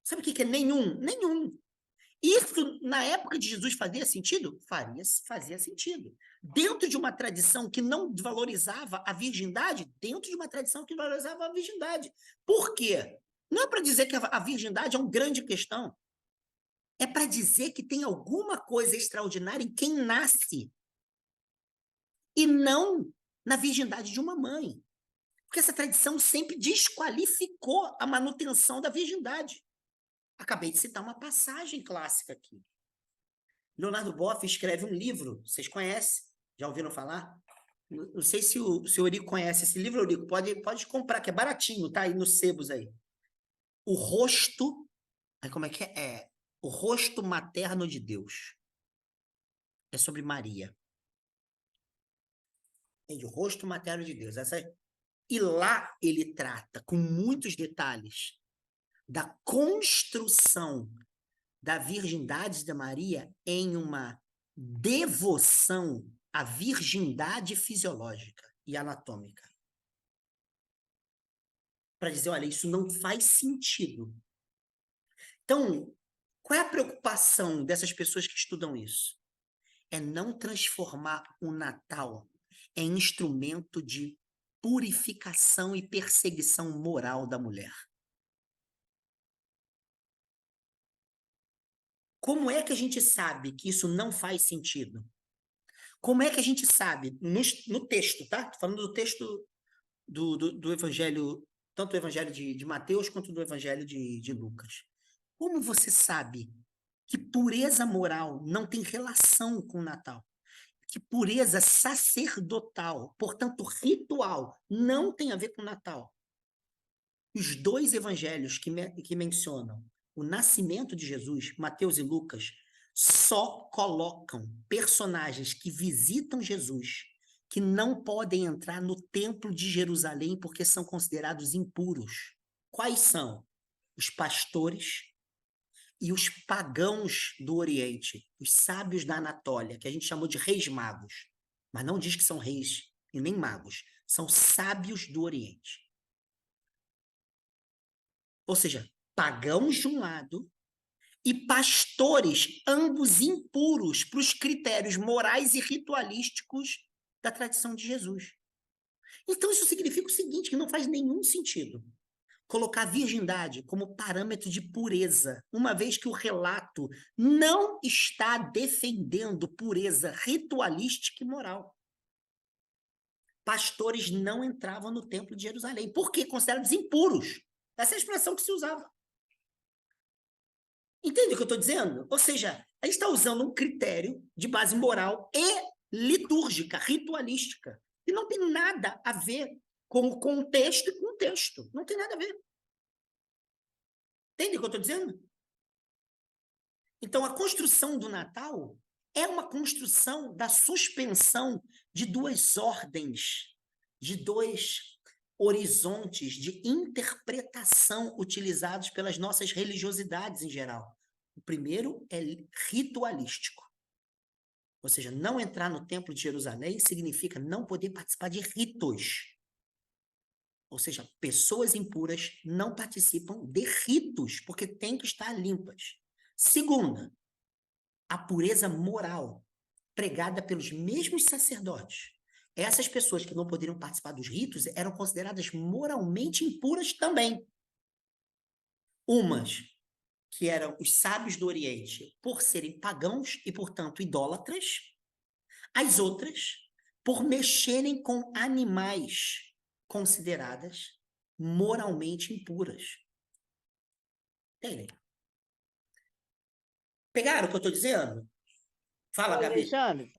Sabe o que é nenhum? Nenhum. Isso, na época de Jesus, fazia sentido? Fazia sentido. Dentro de uma tradição que não valorizava a virgindade, dentro de uma tradição que valorizava a virgindade. Por quê? Não é para dizer que a virgindade é uma grande questão. É para dizer que tem alguma coisa extraordinária em quem nasce. E não na virgindade de uma mãe. Porque essa tradição sempre desqualificou a manutenção da virgindade. Acabei de citar uma passagem clássica aqui. Leonardo Boff escreve um livro, vocês conhecem? Já ouviram falar? Não sei se o Eurico conhece esse livro, Eurico, pode comprar, que é baratinho, tá aí nos sebos aí. O Rosto, como é que é? O Rosto Materno de Deus. É sobre Maria. Entende? O Rosto Materno de Deus. E lá ele trata com muitos detalhes da construção da virgindade da Maria em uma devoção à virgindade fisiológica e anatômica. Para dizer, olha, isso não faz sentido. Então, qual é a preocupação dessas pessoas que estudam isso? É não transformar o Natal em instrumento de purificação e perseguição moral da mulher. Como é que a gente sabe que isso não faz sentido? Como é que a gente sabe? No texto, tá? Tô falando do texto do Evangelho, tanto do Evangelho de Mateus quanto do Evangelho de Lucas. Como você sabe que pureza moral não tem relação com o Natal? Que pureza sacerdotal, portanto ritual, não tem a ver com o Natal? Os dois evangelhos que mencionam o nascimento de Jesus, Mateus e Lucas, só colocam personagens que visitam Jesus, que não podem entrar no templo de Jerusalém porque são considerados impuros. Quais são? Os pastores e os pagãos do Oriente, os sábios da Anatólia, que a gente chamou de reis magos, mas não diz que são reis e nem magos, são sábios do Oriente. Ou seja, pagãos de um lado e pastores, ambos impuros para os critérios morais e ritualísticos da tradição de Jesus. Então, isso significa o seguinte, que não faz nenhum sentido colocar a virgindade como parâmetro de pureza, uma vez que o relato não está defendendo pureza ritualística e moral. Pastores não entravam no templo de Jerusalém, porque considerados impuros. Essa é a expressão que se usava. Entende o que eu estou dizendo? Ou seja, a gente está usando um critério de base moral e litúrgica, ritualística, que não tem nada a ver com o contexto e com o texto. Não tem nada a ver. Entende o que eu estou dizendo? Então, a construção do Natal é uma construção da suspensão de duas ordens, de dois horizontes de interpretação utilizados pelas nossas religiosidades em geral. O primeiro é ritualístico. Ou seja, não entrar no Templo de Jerusalém significa não poder participar de ritos. Ou seja, pessoas impuras não participam de ritos, porque têm que estar limpas. Segunda, a pureza moral, pregada pelos mesmos sacerdotes. Essas pessoas que não poderiam participar dos ritos eram consideradas moralmente impuras também. Umas que eram os sábios do Oriente por serem pagãos e, portanto, idólatras. As outras por mexerem com animais consideradas moralmente impuras. Entendem? Pegaram o que eu estou dizendo? Fala, Gabi. Alexandre,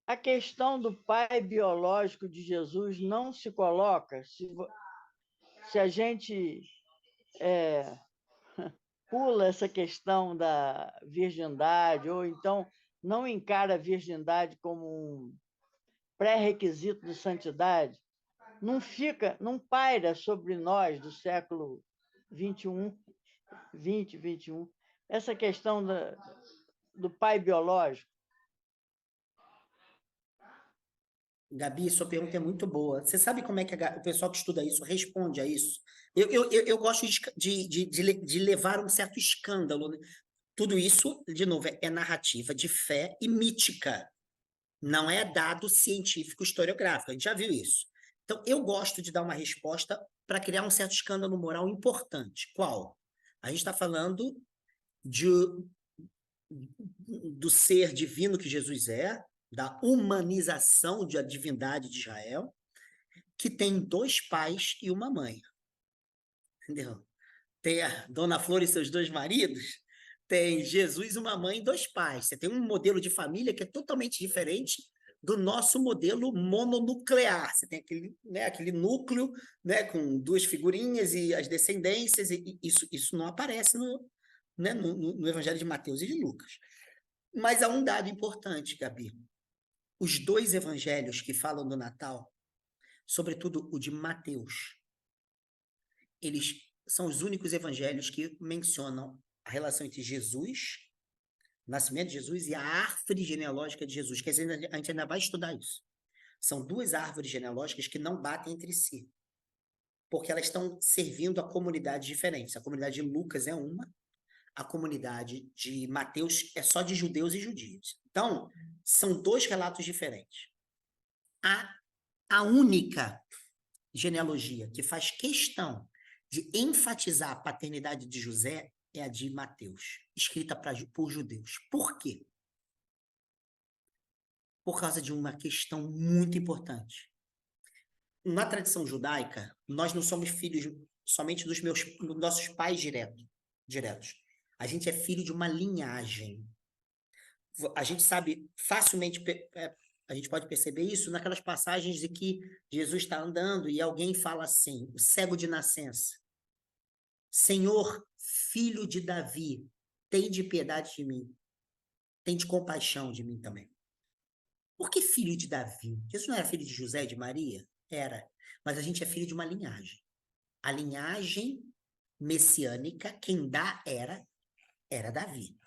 a questão do pai biológico de Jesus não se coloca se a gente pula essa questão da virgindade, ou então não encara a virgindade como um pré-requisito de santidade, não paira sobre nós do século 21, 20, 21, essa questão do pai biológico. Gabi, sua pergunta é muito boa. Você sabe como é que o pessoal que estuda isso responde a isso? Eu gosto de levar um certo escândalo, né? Tudo isso, de novo, é narrativa de fé e mítica. Não é dado científico historiográfico. A gente já viu isso. Então, eu gosto de dar uma resposta para criar um certo escândalo moral importante. Qual? A gente está falando do ser divino que Jesus é, da humanização da divindade de Israel, que tem dois pais e uma mãe. Entendeu? Tem a Dona Flor e seus dois maridos, tem Jesus, uma mãe e dois pais. Você tem um modelo de família que é totalmente diferente do nosso modelo mononuclear. Você tem aquele núcleo, né, com duas figurinhas e as descendências, e isso não aparece no Evangelho de Mateus e de Lucas. Mas há um dado importante, Gabi. Os dois evangelhos que falam do Natal, sobretudo o de Mateus, eles são os únicos evangelhos que mencionam a relação entre Jesus, o nascimento de Jesus, e a árvore genealógica de Jesus, que a gente ainda vai estudar isso. São duas árvores genealógicas que não batem entre si, porque elas estão servindo a comunidades diferentes. A comunidade de Lucas é uma, a comunidade de Mateus é só de judeus e judias. Então, são dois relatos diferentes. A única genealogia que faz questão de enfatizar a paternidade de José é a de Mateus, escrita por judeus. Por quê? Por causa de uma questão muito importante. Na tradição judaica, nós não somos filhos somente dos nossos pais diretos. A gente é filho de uma linhagem. A gente sabe facilmente, a gente pode perceber isso naquelas passagens de que Jesus está andando e alguém fala assim, o cego de nascença: Senhor, filho de Davi, tem de piedade de mim, tem de compaixão de mim também. Por que filho de Davi? Jesus não era filho de José e de Maria? Era. Mas a gente é filho de uma linhagem. A linhagem messiânica, quem dá era Davi.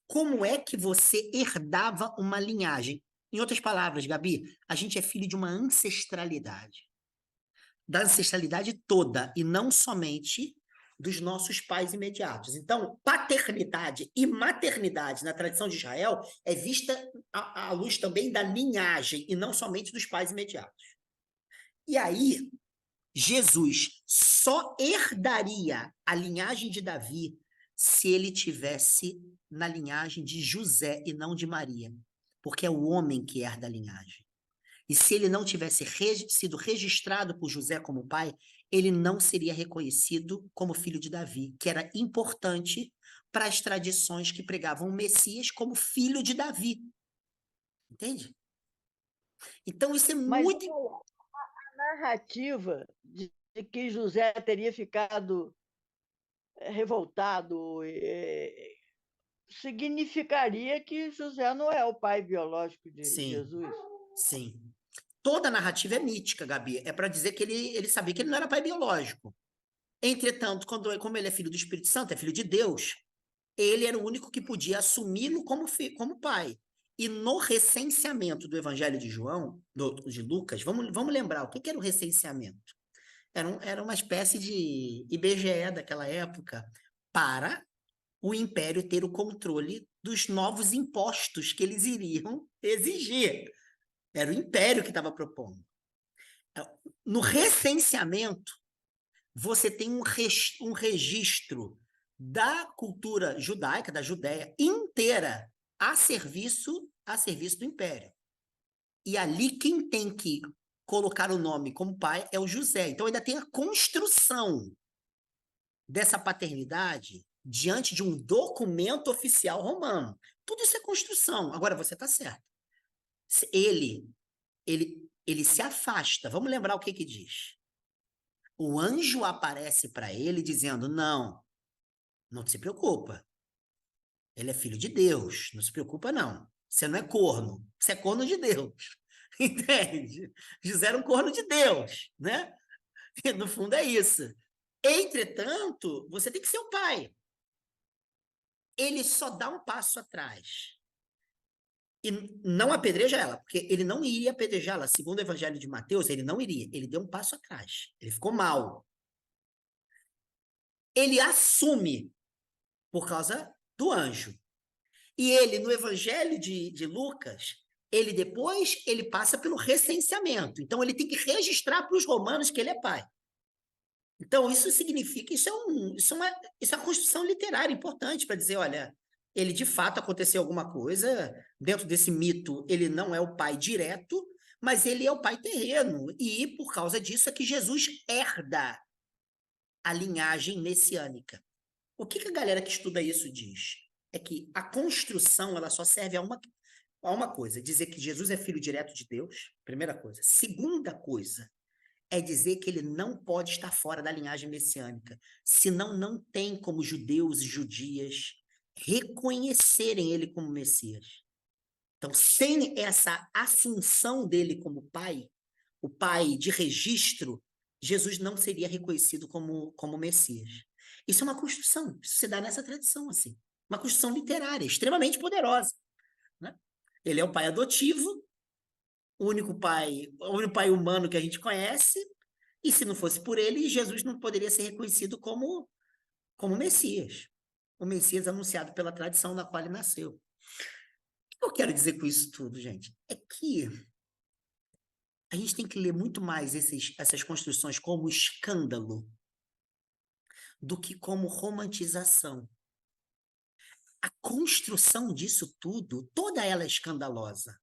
Como é que você herdava uma linhagem? Em outras palavras, Gabi, a gente é filho de uma ancestralidade. Da ancestralidade toda, e não somente dos nossos pais imediatos. Então, paternidade e maternidade na tradição de Israel é vista à luz também da linhagem, e não somente dos pais imediatos. E aí, Jesus só herdaria a linhagem de Davi se ele tivesse na linhagem de José e não de Maria, porque é o homem que herda a linhagem. E se ele não tivesse sido registrado por José como pai, ele não seria reconhecido como filho de Davi, que era importante para as tradições que pregavam o Messias como filho de Davi. Entende? Então isso é Mas muito. a narrativa de que José teria ficado revoltado significaria que José não é o pai biológico de Sim, Jesus. sim. Toda a narrativa é mítica, Gabi. É para dizer que ele sabia que ele não era pai biológico. Entretanto, como ele é filho do Espírito Santo, é filho de Deus, ele era o único que podia assumi-lo como pai. E no recenseamento do Evangelho de João, de Lucas, vamos lembrar, o que era o recenseamento? Era uma espécie de IBGE daquela época, para o império ter o controle dos novos impostos que eles iriam exigir. Era o império que estava propondo. No recenseamento, você tem um registro da cultura judaica, da Judéia inteira, a serviço do império. E ali quem tem que colocar o nome como pai é o José. Então ainda tem a construção dessa paternidade diante de um documento oficial romano. Tudo isso é construção. Agora você está certo. Ele, ele se afasta. Vamos lembrar o que que diz. O anjo aparece para ele dizendo: não, não se preocupa. Ele é filho de Deus. Não se preocupa, não. Você não é corno. Você é corno de Deus. Entende? José era um corno de Deus, né? No fundo é isso. Entretanto, você tem que ser o pai. Ele só dá um passo atrás. E não apedreja ela, porque ele não iria apedrejá-la. Segundo o Evangelho de Mateus, ele não iria. Ele deu um passo atrás. Ele ficou mal. Ele assume por causa do anjo. E ele, no Evangelho de Lucas, ele passa pelo recenseamento. Então, ele tem que registrar para os romanos que ele é pai. Então, isso significa, isso é uma construção literária importante para dizer, olha, ele de fato aconteceu alguma coisa, dentro desse mito, ele não é o pai direto, mas ele é o pai terreno, e por causa disso é que Jesus herda a linhagem messiânica. O que a galera que estuda isso diz? É que a construção ela só serve a uma coisa, dizer que Jesus é filho direto de Deus, primeira coisa. Segunda coisa, é dizer que ele não pode estar fora da linhagem messiânica, senão não tem como judeus e judias reconhecerem ele como Messias. Então, sem essa assunção dele como pai, o pai de registro, Jesus não seria reconhecido como Messias. Isso é uma construção, isso se dá nessa tradição, assim. Uma construção literária, extremamente poderosa, né? Ele é o pai adotivo, o único pai humano que a gente conhece, e se não fosse por ele, Jesus não poderia ser reconhecido como Messias. O Messias anunciado pela tradição na qual ele nasceu. O que eu quero dizer com isso tudo, gente? É que a gente tem que ler muito mais essas construções como escândalo do que como romantização. A construção disso tudo, toda ela é escandalosa.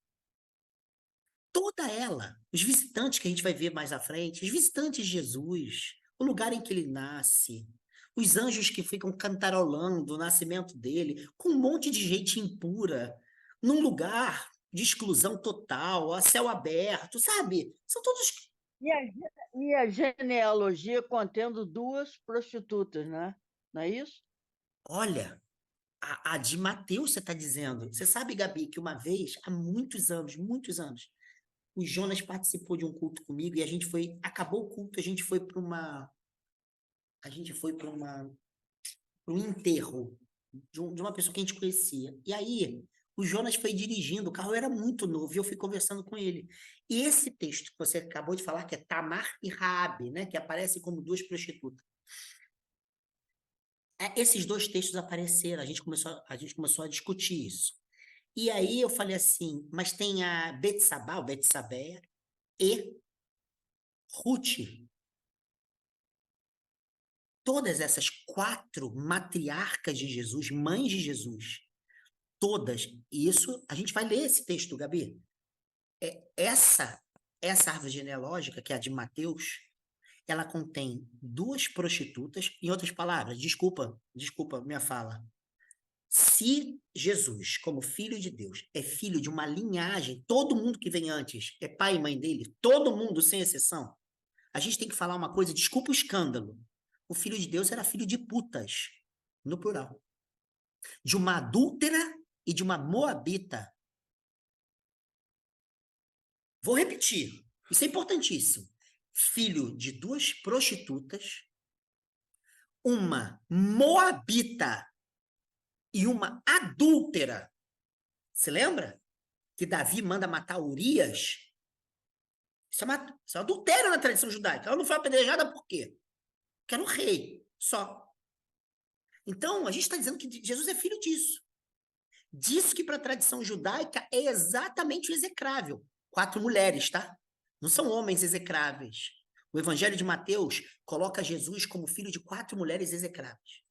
Toda ela. Os visitantes que a gente vai ver mais à frente, os visitantes de Jesus, o lugar em que ele nasce, os anjos que ficam cantarolando o nascimento dele, com um monte de gente impura, num lugar de exclusão total, a céu aberto, sabe? São todos. E a genealogia contendo duas prostitutas, né? Não é isso? Olha, a de Mateus, você está dizendo. Você sabe, Gabi, que uma vez, há muitos anos, o Jonas participou de um culto comigo e a gente foi. Acabou o culto, a gente foi para uma. A gente foi para um enterro de uma pessoa que a gente conhecia. E aí, o Jonas foi dirigindo, o carro era muito novo, e eu fui conversando com ele. E esse texto que você acabou de falar, que é Tamar e Raabe, né, que aparecem como duas prostitutas. Esses dois textos apareceram, a gente começou a discutir isso. E aí eu falei assim, mas tem a Betsabá, o Betsabeia, e Ruth. Todas essas quatro matriarcas de Jesus, mães de Jesus, todas, e isso, a gente vai ler esse texto, Gabi. Essa árvore genealógica, que é a de Mateus, ela contém duas prostitutas, em outras palavras, desculpa minha fala. Se Jesus, como filho de Deus, é filho de uma linhagem, todo mundo que vem antes é pai e mãe dele, todo mundo, sem exceção, a gente tem que falar uma coisa, desculpa o escândalo. O filho de Deus era filho de putas, no plural. De uma adúltera e de uma moabita. Vou repetir, isso é importantíssimo. Filho de duas prostitutas, uma moabita e uma adúltera. Se lembra? Que Davi manda matar Urias? Isso é adultério na tradição judaica. Ela não foi apedrejada por quê? Porque era um rei, só. Então, a gente está dizendo que Jesus é filho disso. Diz que para a tradição judaica é exatamente o execrável. 4 mulheres, tá? Não são homens execráveis. O Evangelho de Mateus coloca Jesus como filho de 4 mulheres execráveis.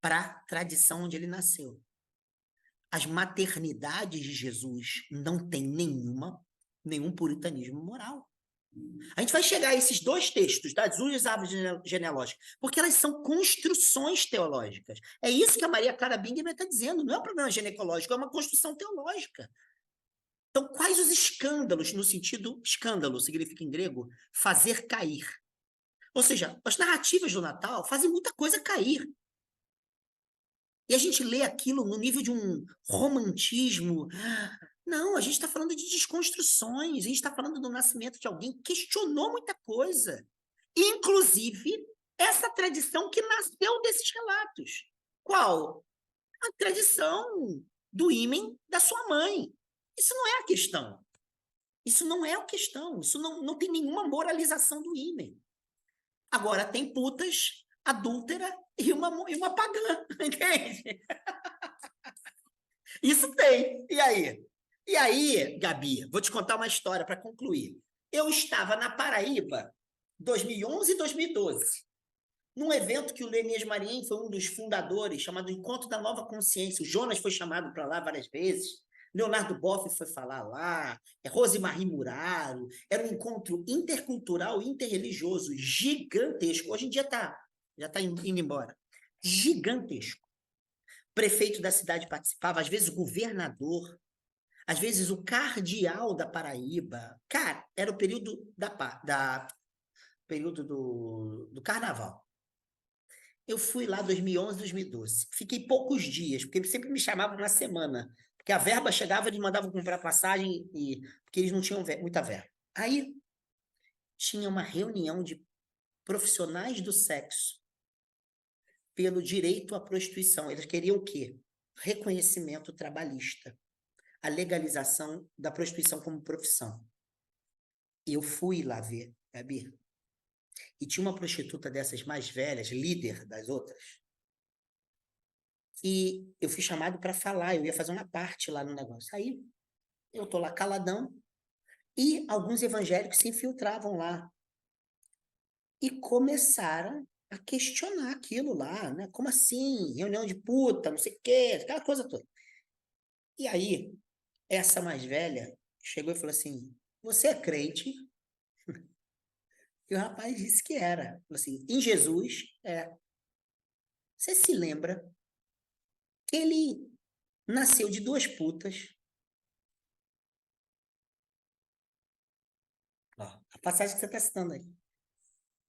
Para a tradição onde ele nasceu. As maternidades de Jesus não têm nenhum puritanismo moral. A gente vai chegar a esses dois textos, das duas árvores genealógicas, porque elas são construções teológicas. É isso que a Maria Clara Bingham está dizendo, não é um problema ginecológico, é uma construção teológica. Então, quais os escândalos, no sentido, escândalo significa em grego, fazer cair. Ou seja, as narrativas do Natal fazem muita coisa cair. E a gente lê aquilo no nível de um romantismo. Não, a gente está falando de desconstruções, a gente está falando do nascimento de alguém que questionou muita coisa. Inclusive, essa tradição que nasceu desses relatos. Qual? A tradição do ímen da sua mãe. Isso não é a questão. Isso não é a questão. Isso não tem nenhuma moralização do ímen. Agora, tem putas, adúltera e uma pagã, entende? Isso tem. E aí? E aí, Gabi, vou te contar uma história para concluir. Eu estava na Paraíba, 2011 e 2012, num evento que o Lenias Marim foi um dos fundadores, chamado Encontro da Nova Consciência. O Jonas foi chamado para lá várias vezes. Leonardo Boff foi falar lá, Rosemarie Muraro. Era um encontro intercultural e interreligioso gigantesco. Hoje em dia já está indo embora. Gigantesco. Prefeito da cidade participava, às vezes o governador, às vezes o cardeal da Paraíba. Cara, era o período período do carnaval. Eu fui lá 2011, 2012. Fiquei poucos dias, porque eles sempre me chamavam na semana. Porque a verba chegava, eles mandavam comprar passagem, porque eles não tinham muita verba. Aí tinha uma reunião de profissionais do sexo pelo direito à prostituição. Eles queriam o quê? Reconhecimento trabalhista. A legalização da prostituição como profissão. Eu fui lá ver, Gabi. E tinha uma prostituta dessas mais velhas, líder das outras, e eu fui chamado para falar, eu ia fazer uma parte lá no negócio. Aí eu tô lá caladão e alguns evangélicos se infiltravam lá e começaram a questionar aquilo lá, né? Como assim? Reunião de puta, não sei o quê, aquela coisa toda. E aí, essa mais velha chegou e falou assim: Você é crente? E o rapaz disse que era. Falou assim: Em Jesus, é. Você se lembra que ele nasceu de 2 putas? Ó, a passagem que você está citando aí.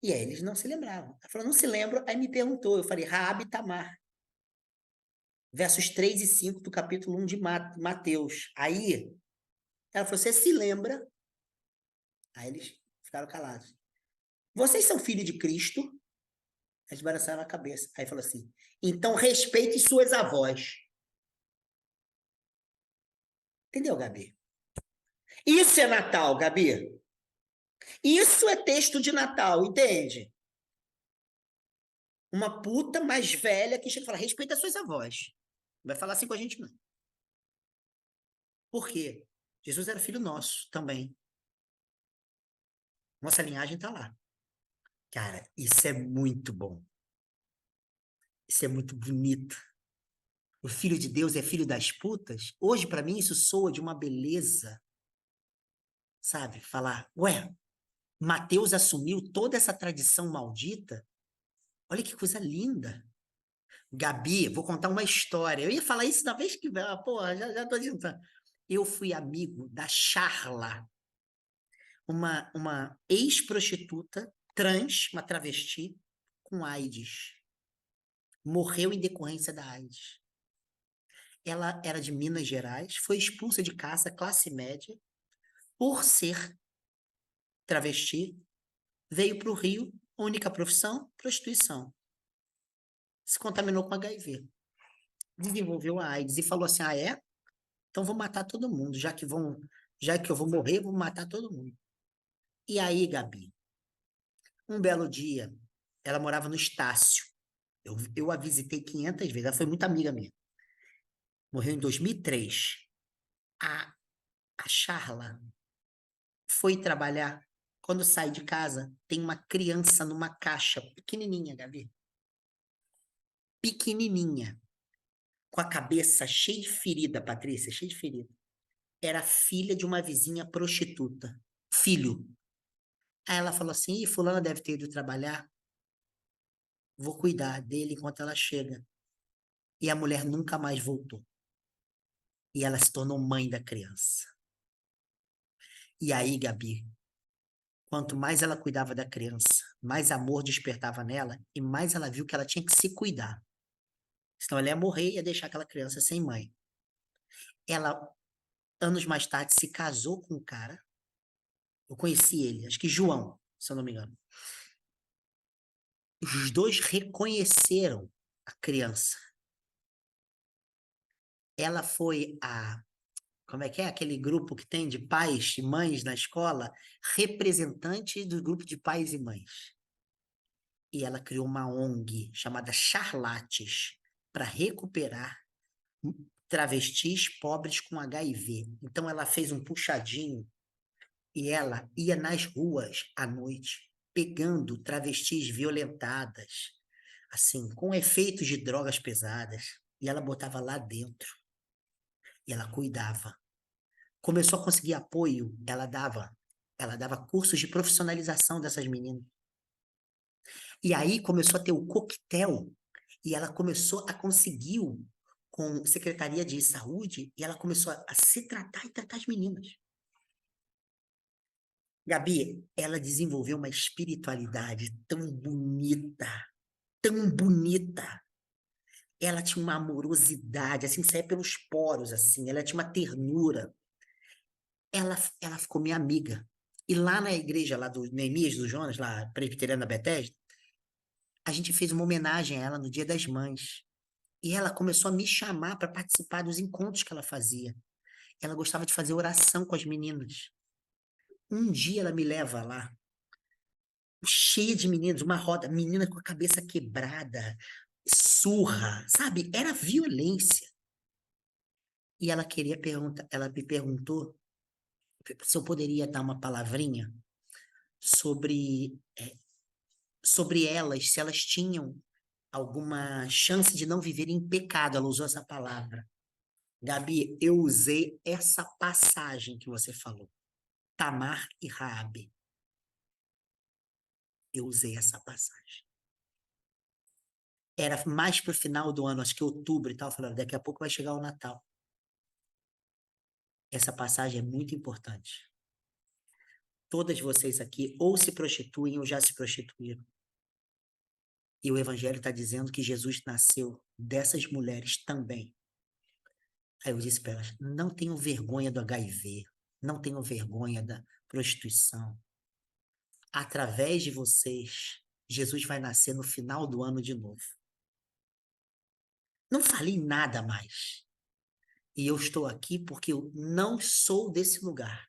E aí eles não se lembravam. Ela falou, não se lembram. Aí me perguntou, eu falei, Raabe e Tamar. Versos 3 e 5 do capítulo 1 de Mateus. Aí ela falou, você se lembra? Aí eles ficaram calados. Vocês são filhos de Cristo? Eles balançaram a cabeça. Aí falou assim, então respeite suas avós. Entendeu, Gabi? Isso é Natal, Gabi. Isso é texto de Natal, entende? Uma puta mais velha que chega e fala, respeita suas avós. Não vai falar assim com a gente, não. Por quê? Jesus era filho nosso também. Nossa linhagem está lá. Cara, isso é muito bom. Isso é muito bonito. O filho de Deus é filho das putas? Hoje, para mim, isso soa de uma beleza. Sabe? Falar, ué, Mateus assumiu toda essa tradição maldita? Olha que coisa linda. Gabi, vou contar uma história. Eu ia falar isso na vez que... Porra, já tô adiantando. Eu fui amigo da Charla, uma ex-prostituta trans, uma travesti, com AIDS. Morreu em decorrência da AIDS. Ela era de Minas Gerais, foi expulsa de casa, classe média, por ser travesti, veio para o Rio, única profissão, prostituição. Se contaminou com HIV. Desenvolveu a AIDS e falou assim: ah, é? Então vou matar todo mundo, já que eu vou morrer, vou matar todo mundo. E aí, Gabi, um belo dia, ela morava no Estácio. Eu a visitei 500 vezes, ela foi muito amiga minha. Morreu em 2003. A, a Charla foi trabalhar. Quando sai de casa, tem uma criança numa caixa, pequenininha, Gabi. Pequenininha, com a cabeça cheia de ferida, Patrícia, cheia de ferida. Era filha de uma vizinha prostituta. Filho. Aí ela falou assim: Ih, fulana deve ter ido trabalhar, vou cuidar dele enquanto ela chega. E a mulher nunca mais voltou. E ela se tornou mãe da criança. E aí, Gabi, quanto mais ela cuidava da criança, mais amor despertava nela e mais ela viu que ela tinha que se cuidar. Senão ela ia morrer e ia deixar aquela criança sem mãe. Ela, anos mais tarde, se casou com um cara. Eu conheci ele, acho que João, se eu não me engano. Os dois reconheceram a criança. Ela foi a, como é que é? Aquele grupo que tem de pais e mães na escola, representante do grupo de pais e mães. E ela criou uma ONG chamada Charlates para recuperar travestis pobres com HIV. Então ela fez um puxadinho e ela ia nas ruas à noite pegando travestis violentadas, assim, com efeitos de drogas pesadas, e ela botava lá dentro. E ela cuidava. Começou a conseguir apoio, ela dava cursos de profissionalização dessas meninas. E aí começou a ter o coquetel, e ela começou a conseguir com Secretaria de Saúde, e ela começou a se tratar e tratar as meninas. Gabi, ela desenvolveu uma espiritualidade tão bonita, tão bonita. Ela tinha uma amorosidade, assim, saía pelos poros, assim. Ela tinha uma ternura. Ela ficou minha amiga. E lá na igreja, lá do Neemias, do Jonas, lá, presbiteriana Bethesda, a gente fez uma homenagem a ela no Dia das Mães. E ela começou a me chamar para participar dos encontros que ela fazia. Ela gostava de fazer oração com as meninas. Um dia ela me leva lá, cheia de meninos, uma roda, menina com a cabeça quebrada, surra, sabe? Era violência. E ela queria perguntar, ela me perguntou se eu poderia dar uma palavrinha sobre elas, se elas tinham alguma chance de não viverem em pecado. Ela usou essa palavra. Gabi, eu usei essa passagem que você falou. Tamar e Raabe. Eu usei essa passagem. Era mais para o final do ano, acho que outubro e tal. Eu falei, daqui a pouco vai chegar o Natal. Essa passagem é muito importante. Todas vocês aqui ou se prostituem ou já se prostituíram. E o Evangelho está dizendo que Jesus nasceu dessas mulheres também. Aí eu disse para elas: não tenham vergonha do HIV, não tenham vergonha da prostituição. Através de vocês, Jesus vai nascer no final do ano de novo. Não falei nada mais. E eu estou aqui porque eu não sou desse lugar.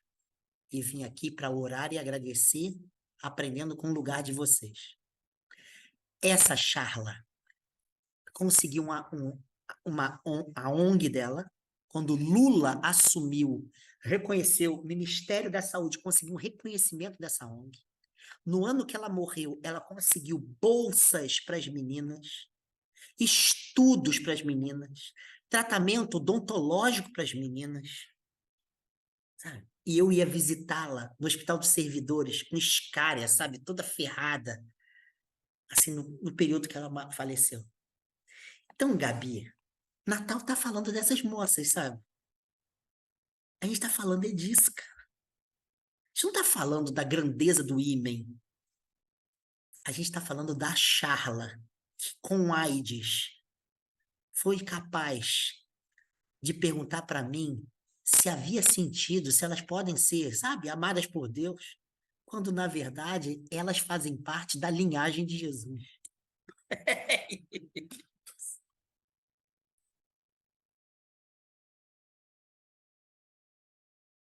E vim aqui para orar e agradecer, aprendendo com o lugar de vocês. Essa Charla conseguiu a ONG dela, quando Lula assumiu, reconheceu, o Ministério da Saúde conseguiu um reconhecimento dessa ONG. No ano que ela morreu, ela conseguiu bolsas para as meninas, estudos para as meninas, tratamento odontológico para as meninas, sabe? E eu ia visitá-la no Hospital dos Servidores, com escária, sabe? Toda ferrada, assim, no período que ela faleceu. Então, Gabi, Natal tá falando dessas moças, sabe? A gente tá falando é disso, cara. A gente não tá falando da grandeza do ímen. A gente tá falando da Charla, que com AIDS foi capaz de perguntar para mim se havia sentido, se elas podem ser, sabe, amadas por Deus, quando na verdade elas fazem parte da linhagem de Jesus.